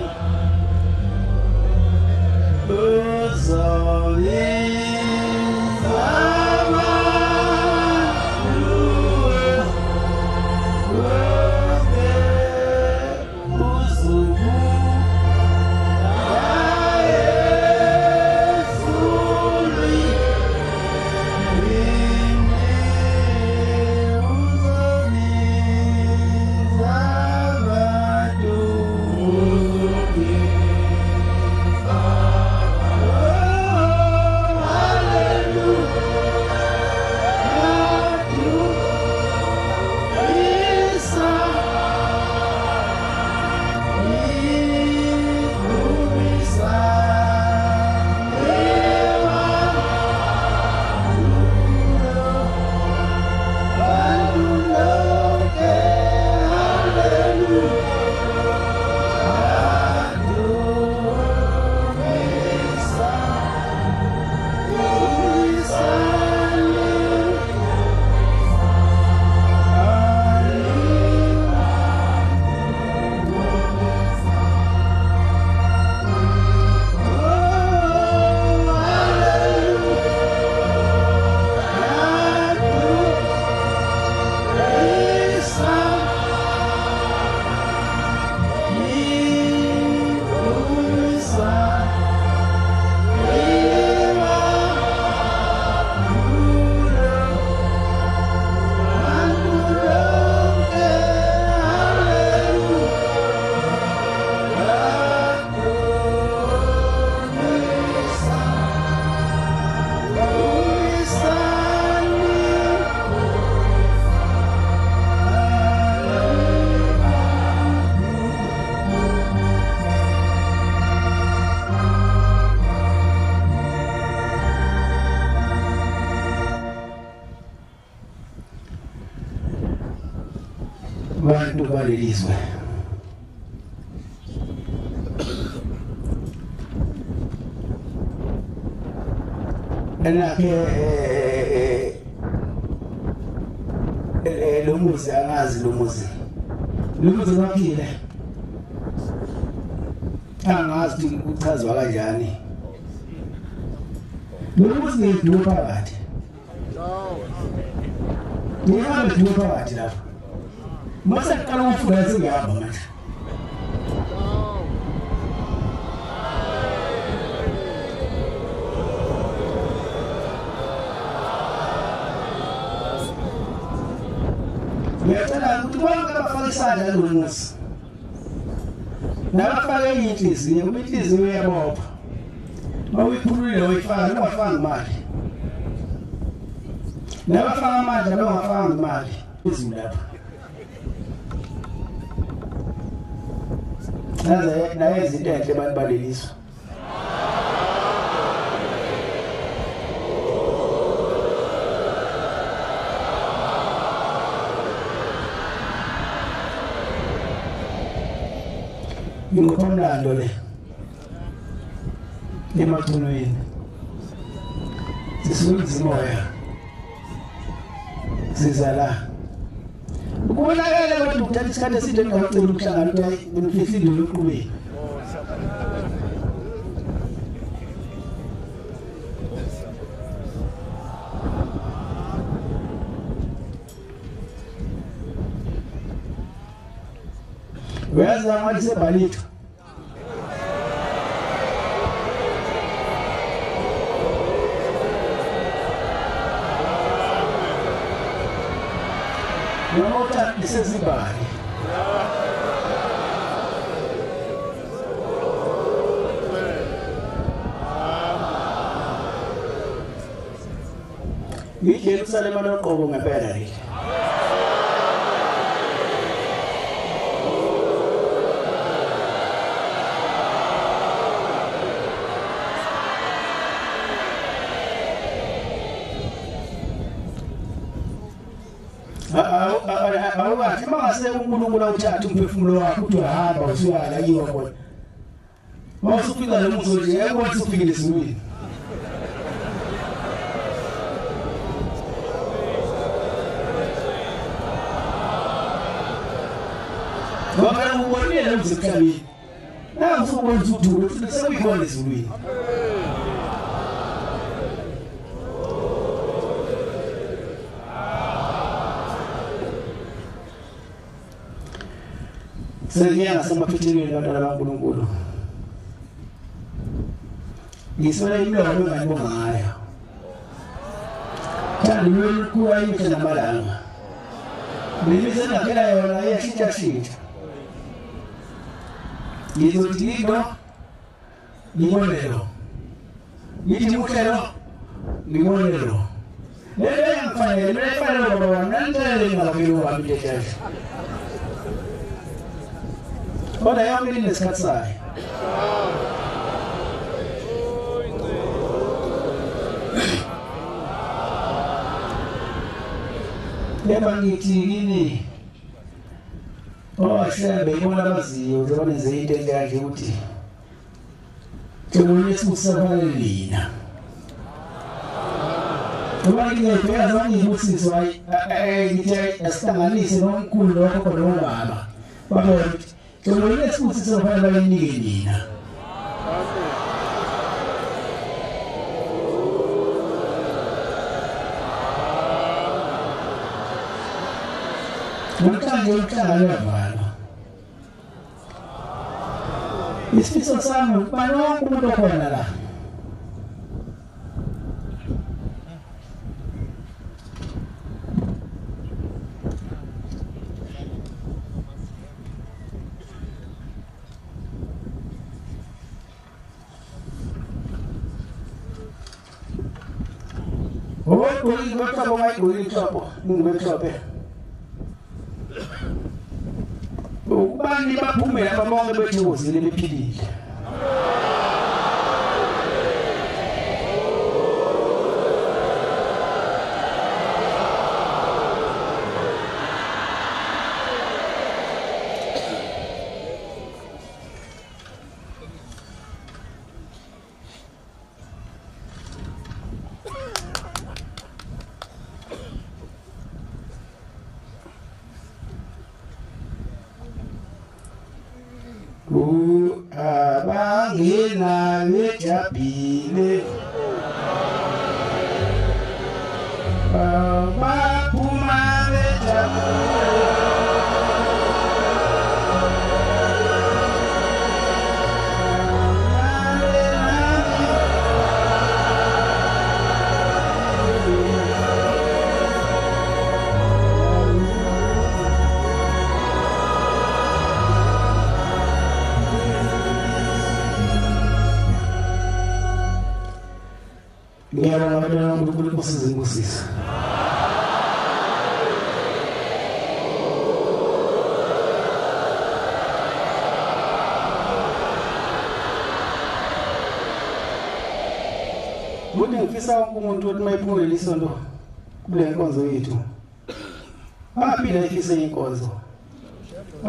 Bantu balelizwe enake lo muzi angazi lo muzi waphile angazi ukuthi uchazwa kanjani lo muzi ngidwa phakathi nihambe dwa phakathi lapha masa kala ufika singihamba manje ngiyacela ukuthi bonke abafaka isandla kulo muzi nabafaka inhliziyo inhliziyo yabopha mawuyikhulule uyifaka ungafanga imali nabafaka amandla bangafanga imali izimo lapha naye izinto enhle abantu baleliswa ngikhombelando le emathunweni sisukuzimoya sizala ukubonakala abantu ukuthatha isikhathi eside engawucela ukuhlangana ukuthi benifihla indlela yokuqhubeka uyazi amali sebhalitho Nota isezibali iJerusalema noqobo ngempela leli awubathi mangase uNkulunkulu awuthatha umphefumulo wakho uthi uhamba usuyala yiwa khona mawusufika lo muso nje yakwazi ukufikela esimini ngoba ubonile umzimhlabeni naku ukwenza udulo futhi sekuyikhona ezulwini Sengiyanga semaphethekweni abantwana bakaNkulunkulu. Ngisona imilomo engayibonga ngayo. Thanda ukuya imihla namalanga. Nimize nakhela yona iyashintsha. Ngizothi into ngibonelo. Ngithi uhlelo ngibonelo. Lelo yangifanele ngoba wona nantele ngavela wami lethathi. Kodwa yami linesikhathi sayo. Yeba ngithi kini owahlebe ibona abaziyo njengoba nenze into enhle ukuthi Tebonye kusafale lina. Ngoba ngiyibheka zonke ukuthi ngithe asihlanganise nomkhulu lokho nobaba. Baba Tebonye kusafale balinike nina. Ukhangela isifiso sami ukuba lonke umuntu okhona la Ubani baphumela ababonke bethozile bephilile. Abangina ngejabile baphuma bejabule ngiyabonga ukuthi kusizingusisa Ukuthi ngifisa umuntu ukuthi mayiphumelele isonto kule nkonzo yethu aphila ifise inkonzo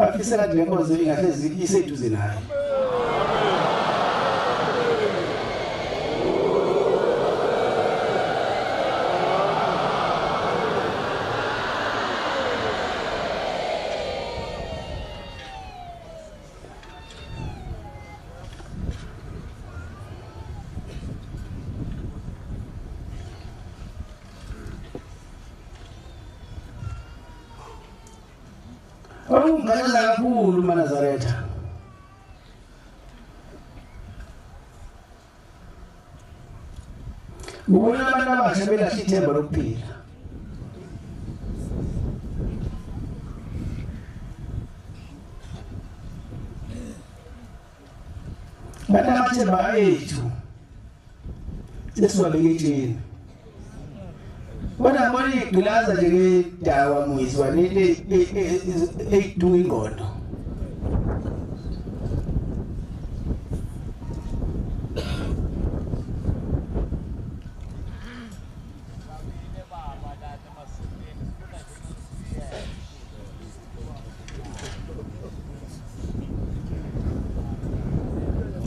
afise kade lenkonzo ingahlezi iseduze naye Lo ngikhalela kakhulu uManazaretha. Ubona abantu abasha belahla ithemba lokuphila. Bana amathemba ethu sesiwabeke etsheni. Bona igqilaza nje ngedawa muyizwa leli eyiduka ingqondo.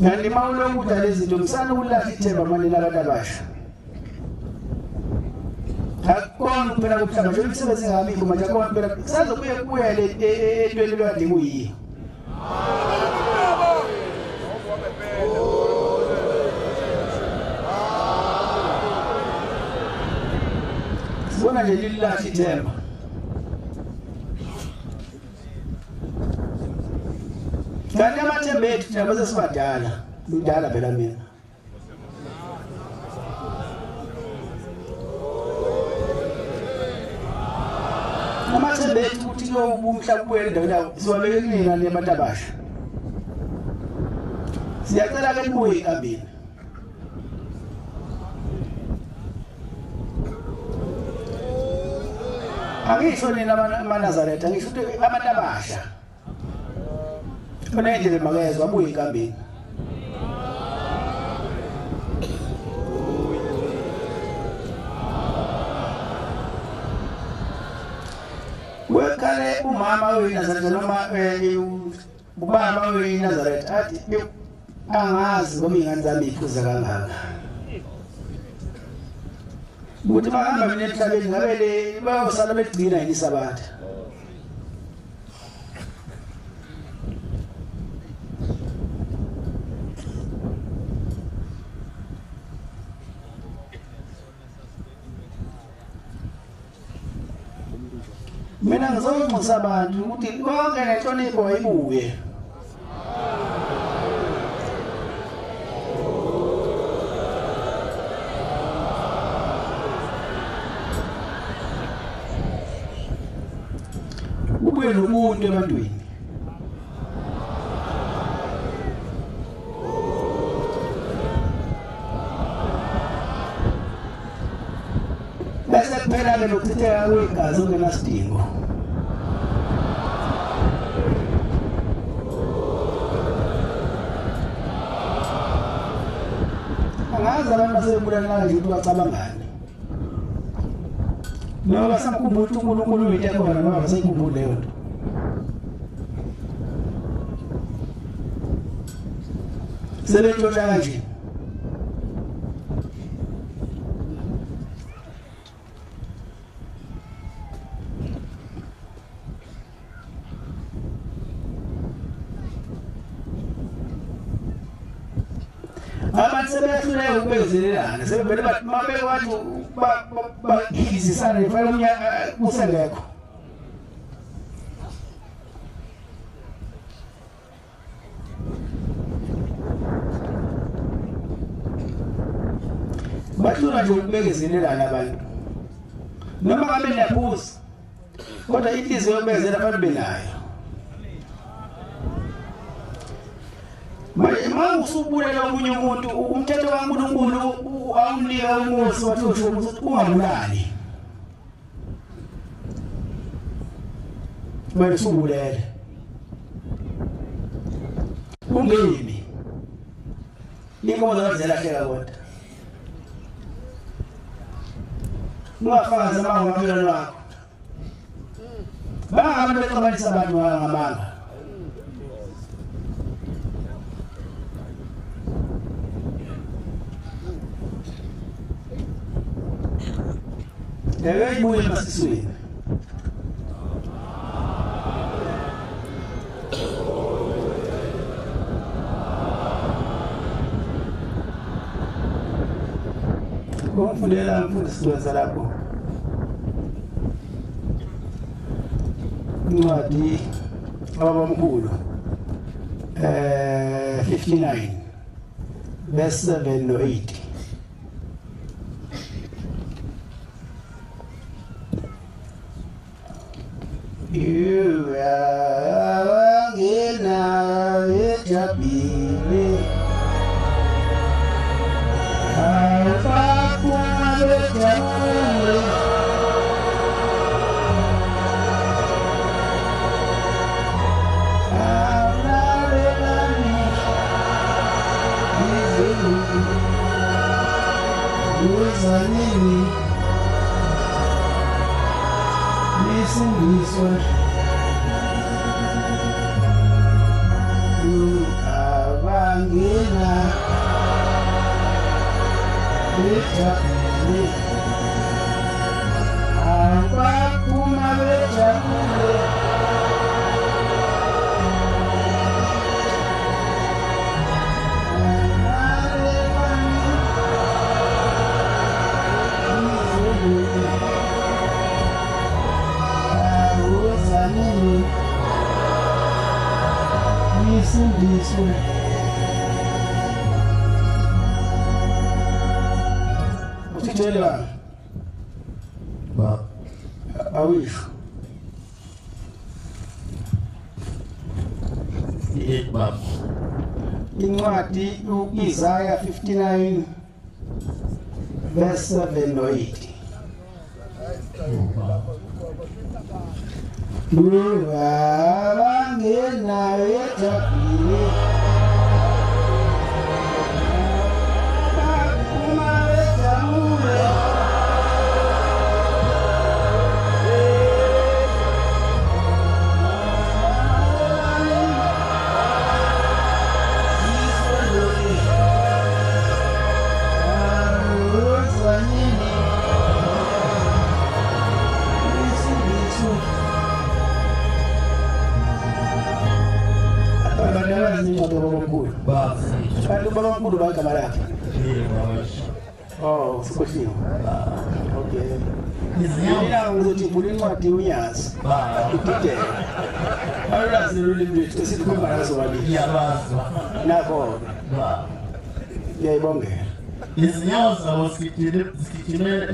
Ngani mawulo ukuthi lezi zinto ngisana ukulahla ithemba manje labantu abasha. Akona kuphela kuhlanga nje umsebenzi ngabikho manje akona kuphela kusazobuye kubuyele entweni lwadi kuyiyo. Sibona nje lilahla ithemba. Kanti amathemba ethu thina bese sibadala, udala phela mina. Amathemba ethu ukuthi lo umhlaba ubuyele endaweni yawo siwabeke kunina nabantu abasha. Siyacela ke nibuye enkambeni. Angisho nina aManazaretha, ngisho ukuthi abantu abasha. Bona indlela makezwe abuye enkambeni. Wekale umama weNazaretha noma ubaba weNazaretha athi angazi ngoba ingane zami iphuza kangaka. Ukuthi bahamba mina emhlabeni ngabe bayosala begcina yini isabatha. Mina ngizonxusa abantu ukuthi konke nenhlonipho ayibuye. Ubuye nomuntu ebantwini. Bese kuphela ke lokuchitheka kwegazi ongenasidingo. Angazi abantu basebulana nje ukuthi bacabangani. Noma samkhumbula ukuthi uNkulunkulu uyinto ekhona noma basayikhumbula leyo nto. Sebetshontsha kanje. Abantu sebehluleka ukubekezelelana sebevele bathi mabeke wathi bakhizisana nefana umnyaka kusengekho. Bahlula nje ukubekezelelana abantu. Noma ngabe niyaphuza kodwa inhliziyo yokubekezela abantu benayo. Manje usubulela omunye umuntu umthetho kaNkulunkulu awunika umusa wathi usho ukuthi ungabulali. Manje usubulele. Ungemi. Inkomo zelahleka kodwa. Ungafakaza amanga lwakho. Bahambe bexabanisa abantu ngamanga. Deve ibuye emasisweni. Kumfundela mfundisi wenza lapho. Incwadi abamkhulu 59 verse 7 no 8. You are in a jabili. Listen this one. You are Vangina. Lift up me. Abakuma bejabule. Listen this way. Utitela. Ba. Awisho. Ba. Incwadi Isaiah 59 verse 7 no 8. Bangena yetapile Bakuma betamule Kandu baba mkulu baka maraki. Oh, sikushio. Okay. Nina ngoti kulini wati unyazi. Ukite. Ara ziruli mbitu siku marazo wali. Ya bazo. Nako. Ya ibonge. Izinyawo zabo zikitime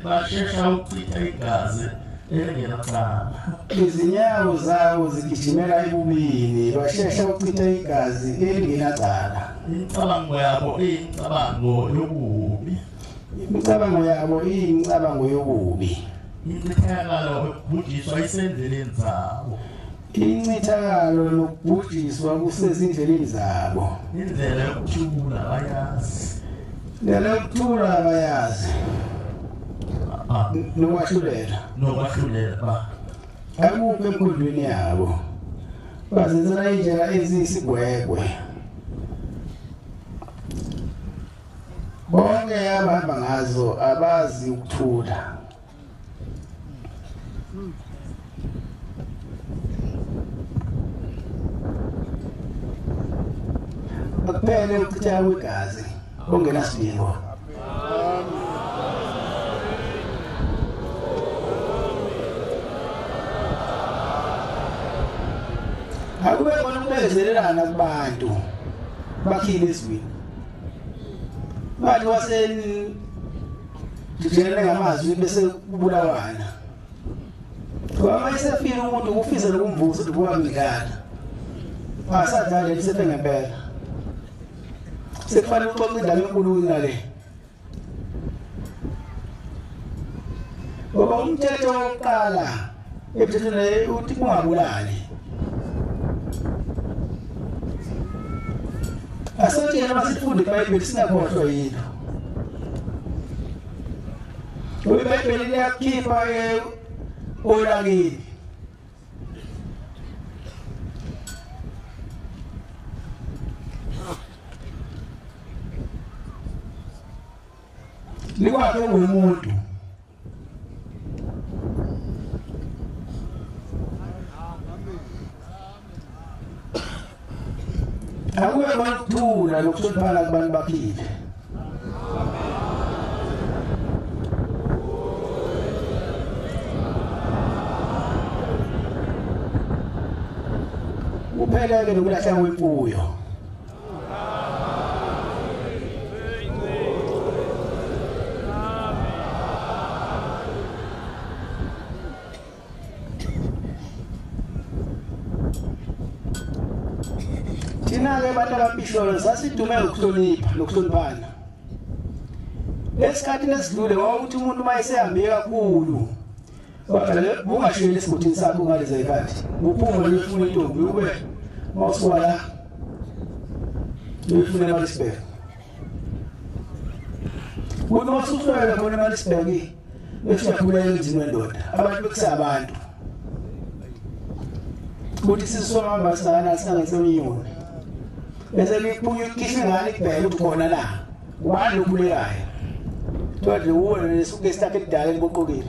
bashesha ukita igazi. Izinyawo zawo zigijimela ebubini bashesha ukuchitha igazi elingenacala. Imicabango yabo iyimicabango yobubi. Imicabango yabo iyimicabango yobubi. Incithakalo nokubhujiswa isendleleni zabo. Incithakalo nokubhujiswa kusezindleleni zabo. Indlela yokuthula bayazi. Indlela yokuthula bayazi. Nokwahlulela ba. Akukho emkhondweni yabo. Bazenzela indlela eziyisigwegwe. Bonke abahamba ngazo abazi ukuthula. Akuphele ukuchitha kwegazi ongenasidingo. Akube khona ukubekezelelana kubantu bakhile ezweni. Bathi waseni dijelele ngamazwi bese kubulawana. Ngoba isefika umuntu ufisa lokumvusa ukuthi buka ngidala. Asadlala lisefe ngempela. Sekufanele uxoxe indaba enkulu ngale. Ngoba umthetho wokuqala emthethweni uthi kungabulali. Asonke noma sifunde iBhayibheli singakhohlwa yini. iBhayibheli liyakhipha olakini. Likwakhe ngumuntu. Akube ukuthula nokuhloniphana kubantu baphile. kuphela ke nokulahla kwemfuyo. Thina ke abantu abapisholo sasidume ukuhlonipha nokuhloniphana. Esikhathini esidlule wawuthi umuntu mayesehambe kakhulu wakale bungashiyeli isibutini sakho ngalezi zikhathi uphume lefuna intombi ube mawuswala lefuna eMalisburg wona mawusufika khona eMalisburg bese uyakhuleka endlini wendoda abantu bekusabantu kuthi sisoma basana sangasonyoni bese libuye ukisha ngani kubheka ukuthi khona la ubani lokhulekayo kodwa uwona lesuke esithathe edala liboqokile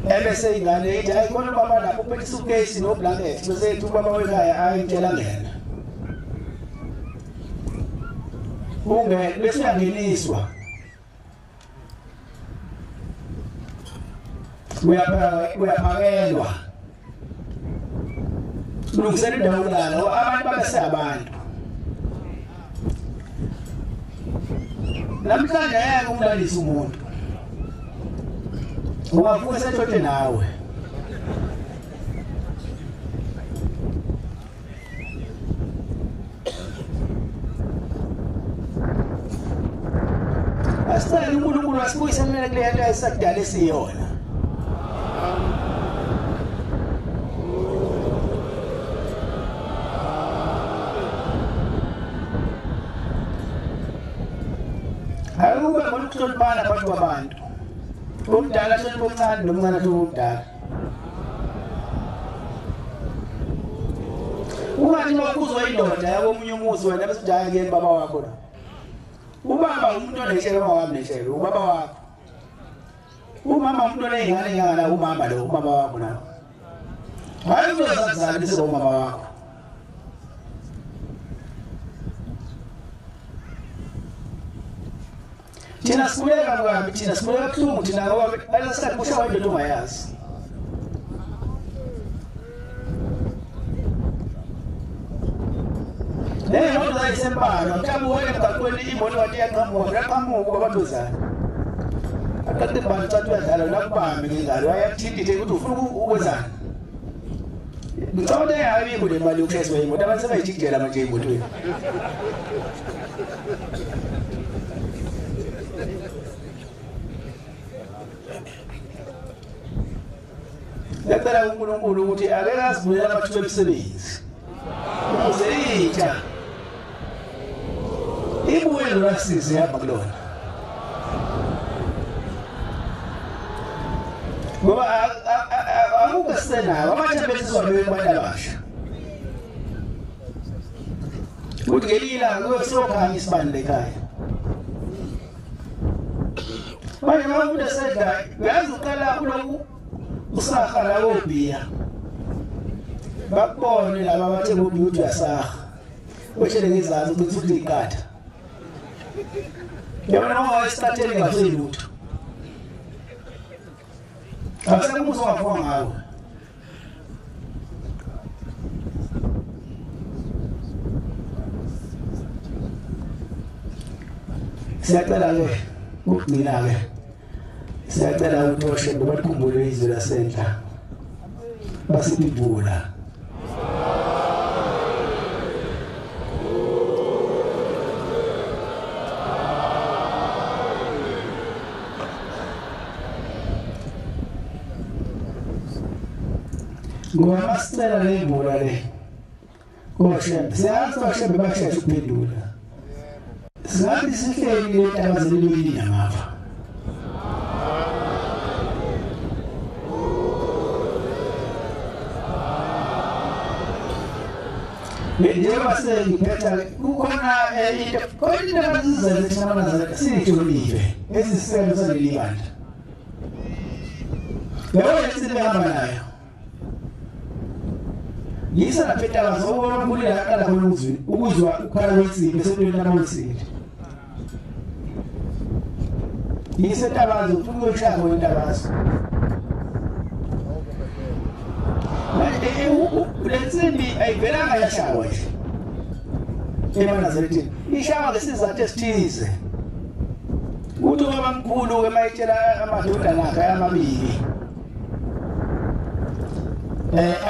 ebese ingane ithi hayi khona baba lapho kuphethe suitcase no blanket bese ethi ubaba wekhaya ayintshela ngena bese uyangeniswa uyaphakelwa ulungisela indawo yokulala abantu babesabantu namhlanje yake umlalisa umuntu ungavuka sethote nawe asicela uNkulunkulu asibuyisele kule nto ayisakudala esiyona Akube ngona ukuhloniphana phakathi kwabantu. Umdala hlonipha omncane nomncane hlonipha umdala. Ungathi mawukuzwa indoda yakomunye umuzi wena bese ujaya kuyena baba wakho la. Ubaba umuntu oneshelo mawami neshelo ubaba wakho. Umama umuntu oneyingane ngana umama lo ubaba wakho la. Hayi uzozazana bese umama wakho. Thina sikuleka kwabi thina sikuleka kuhlungu thina ngoba alasikhathi kushawa into ongayazi. Imoto zayisempala mhlawumbe wena emgaqweni imoto wathi yaqhamuka yaqhamuka abathozana. Akade abantu thathu uyadlala nakubambe ngingalo wayathindithe ukuthi ufuna ukwenzani. Ngicabanga hayi kule mali yokusheswa imoto abantu sebayijikela manje emotweni. Ngicela uNkulunkulu ukuthi ake asivulele amathuba emisebenzi. Ukuze intsha ibuye lasize yapha kulona. Ngoba akuke senawo amathembiswa bebantu abasha. Ukuthi ngelila kuyosokhanya isibani lekhaya. Manje umuntu esedla uyazi uqala kuloku usahala wobhiya bakubone laba bathe ngobhiya uthi uyasaha weshele ngezazi ukuthi uthi iqatha yabona ngoba isitatheli ngaselutho akusekubuzo wafwa ngawo siyacela ke ukugcina ke siyacela ukuthi oshe bakhumbule izwe lasendla basiphimbula ngoba sicela le imvula le koshembe siyazi koshembe basheshe ukuphendula singathi sihleli le ntaba zelilwini ngapha njengoba sengiphetha kukhona into kodwa abazizele thina abazizele sijolive esiselo salilibandla yabo lesibehamba nayo yisa laphetha bazobona ukuthi laqala khona ukuzwa ukhala kwesipho esentweni lamangisile yisa tabazo ufuna ukushaya ngointabazo le nsimbi ayivelanga yashawa nje emanazarethini ishawa ngesizathu esithize uthi ubabamkhulu emayitshela amadodana akhe amabili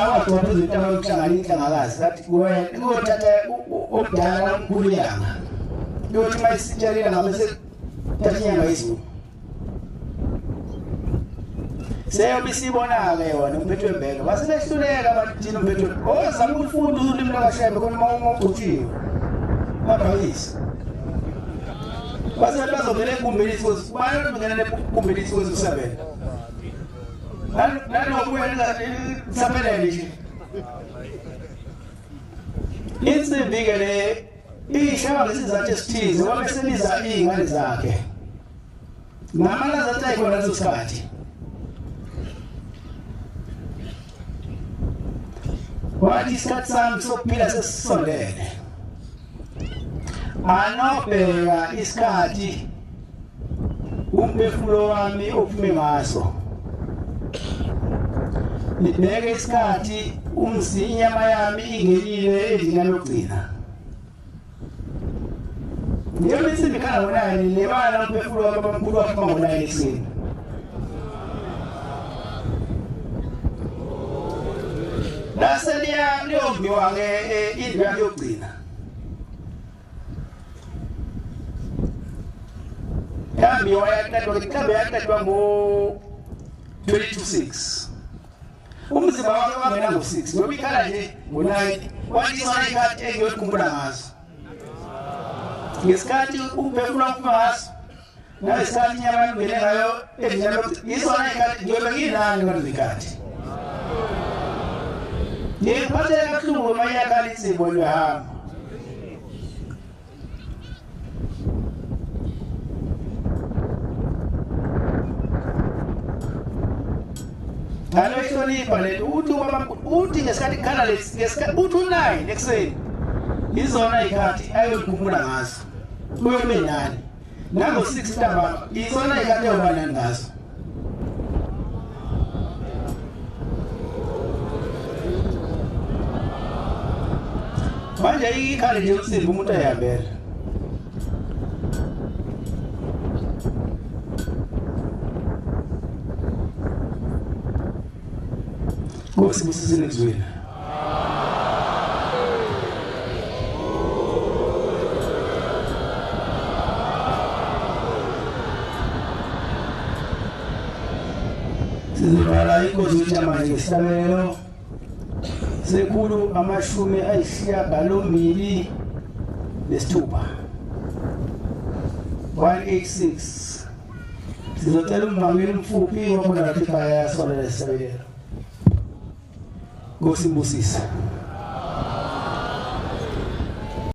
awagcona izinto abayokuhlangana inhlangakazi athi uyothatha okudala omkhulu yanga yothi uma isitshalile ngabe sethatha inyanga yizulu seyobe sibona-ke yona umphethu wembeka basebehluleka abathina umphethu ozama ukufunda ulimi lakashembe khona uma ugcotshiwe mabhayisi basebethi bazongena ekumbeni isikozi bani bengena ekumbeni isikozi usabela nanokuya saphelele nje insimbi-ke le ishawa ngesizathu esithize wabe sebiza iy'ngane zakhe namalazathi ayikhona leso sikhathi wathi isikhathi sami sokuphila sesisondele anobheka isikhathi umphefumulo wami ophume ngaso nibheke isikhathi inyama yami ingenile endlini yami yokugcina njengoba insimbi ikhala ngo-9 nebala umphefumulo wami abamkhulu waphuma ngo-9 ekuseni lase liyombiwa-ke indlu yami yokugcina yambiwa yaqedwa mhlawumbe yaqedwa ngo-22:06 umzimba wake wangena ngo-6 noma ikhala nje ngo-9 wathi isona ikhathi engiyokukhumbula ngazo ngesikhathi umphefumulo waphuma ngaso nangesikhathi inyama ngene ngayo endlini yami isona ikhathi ngiyobe ngiyinani ngalezo zikhathi ngiphatheke kabuhlungu uma iyakhala insimbi luyahamba aloyihlonipha lento uthi uthi ngesikhathi kukhala uthi u-9 ekuseni izona ikhathi ayoyikhumbula ngazo uyobe nani nango-6 ntambama izona ikhathi eyoba nani ngazo manje ikhale nje usimbi umuntu ayihambela ngosibusisile kuzwini sizivala inkosi yethamanje ngesihlabelelo sekhulu amashumi ayisishiyagalombili nesithupha 186 sizocela umvangeli umfuphi wakhona lapha ekhaya yasola lesisabelelo Nkosi Mbusisa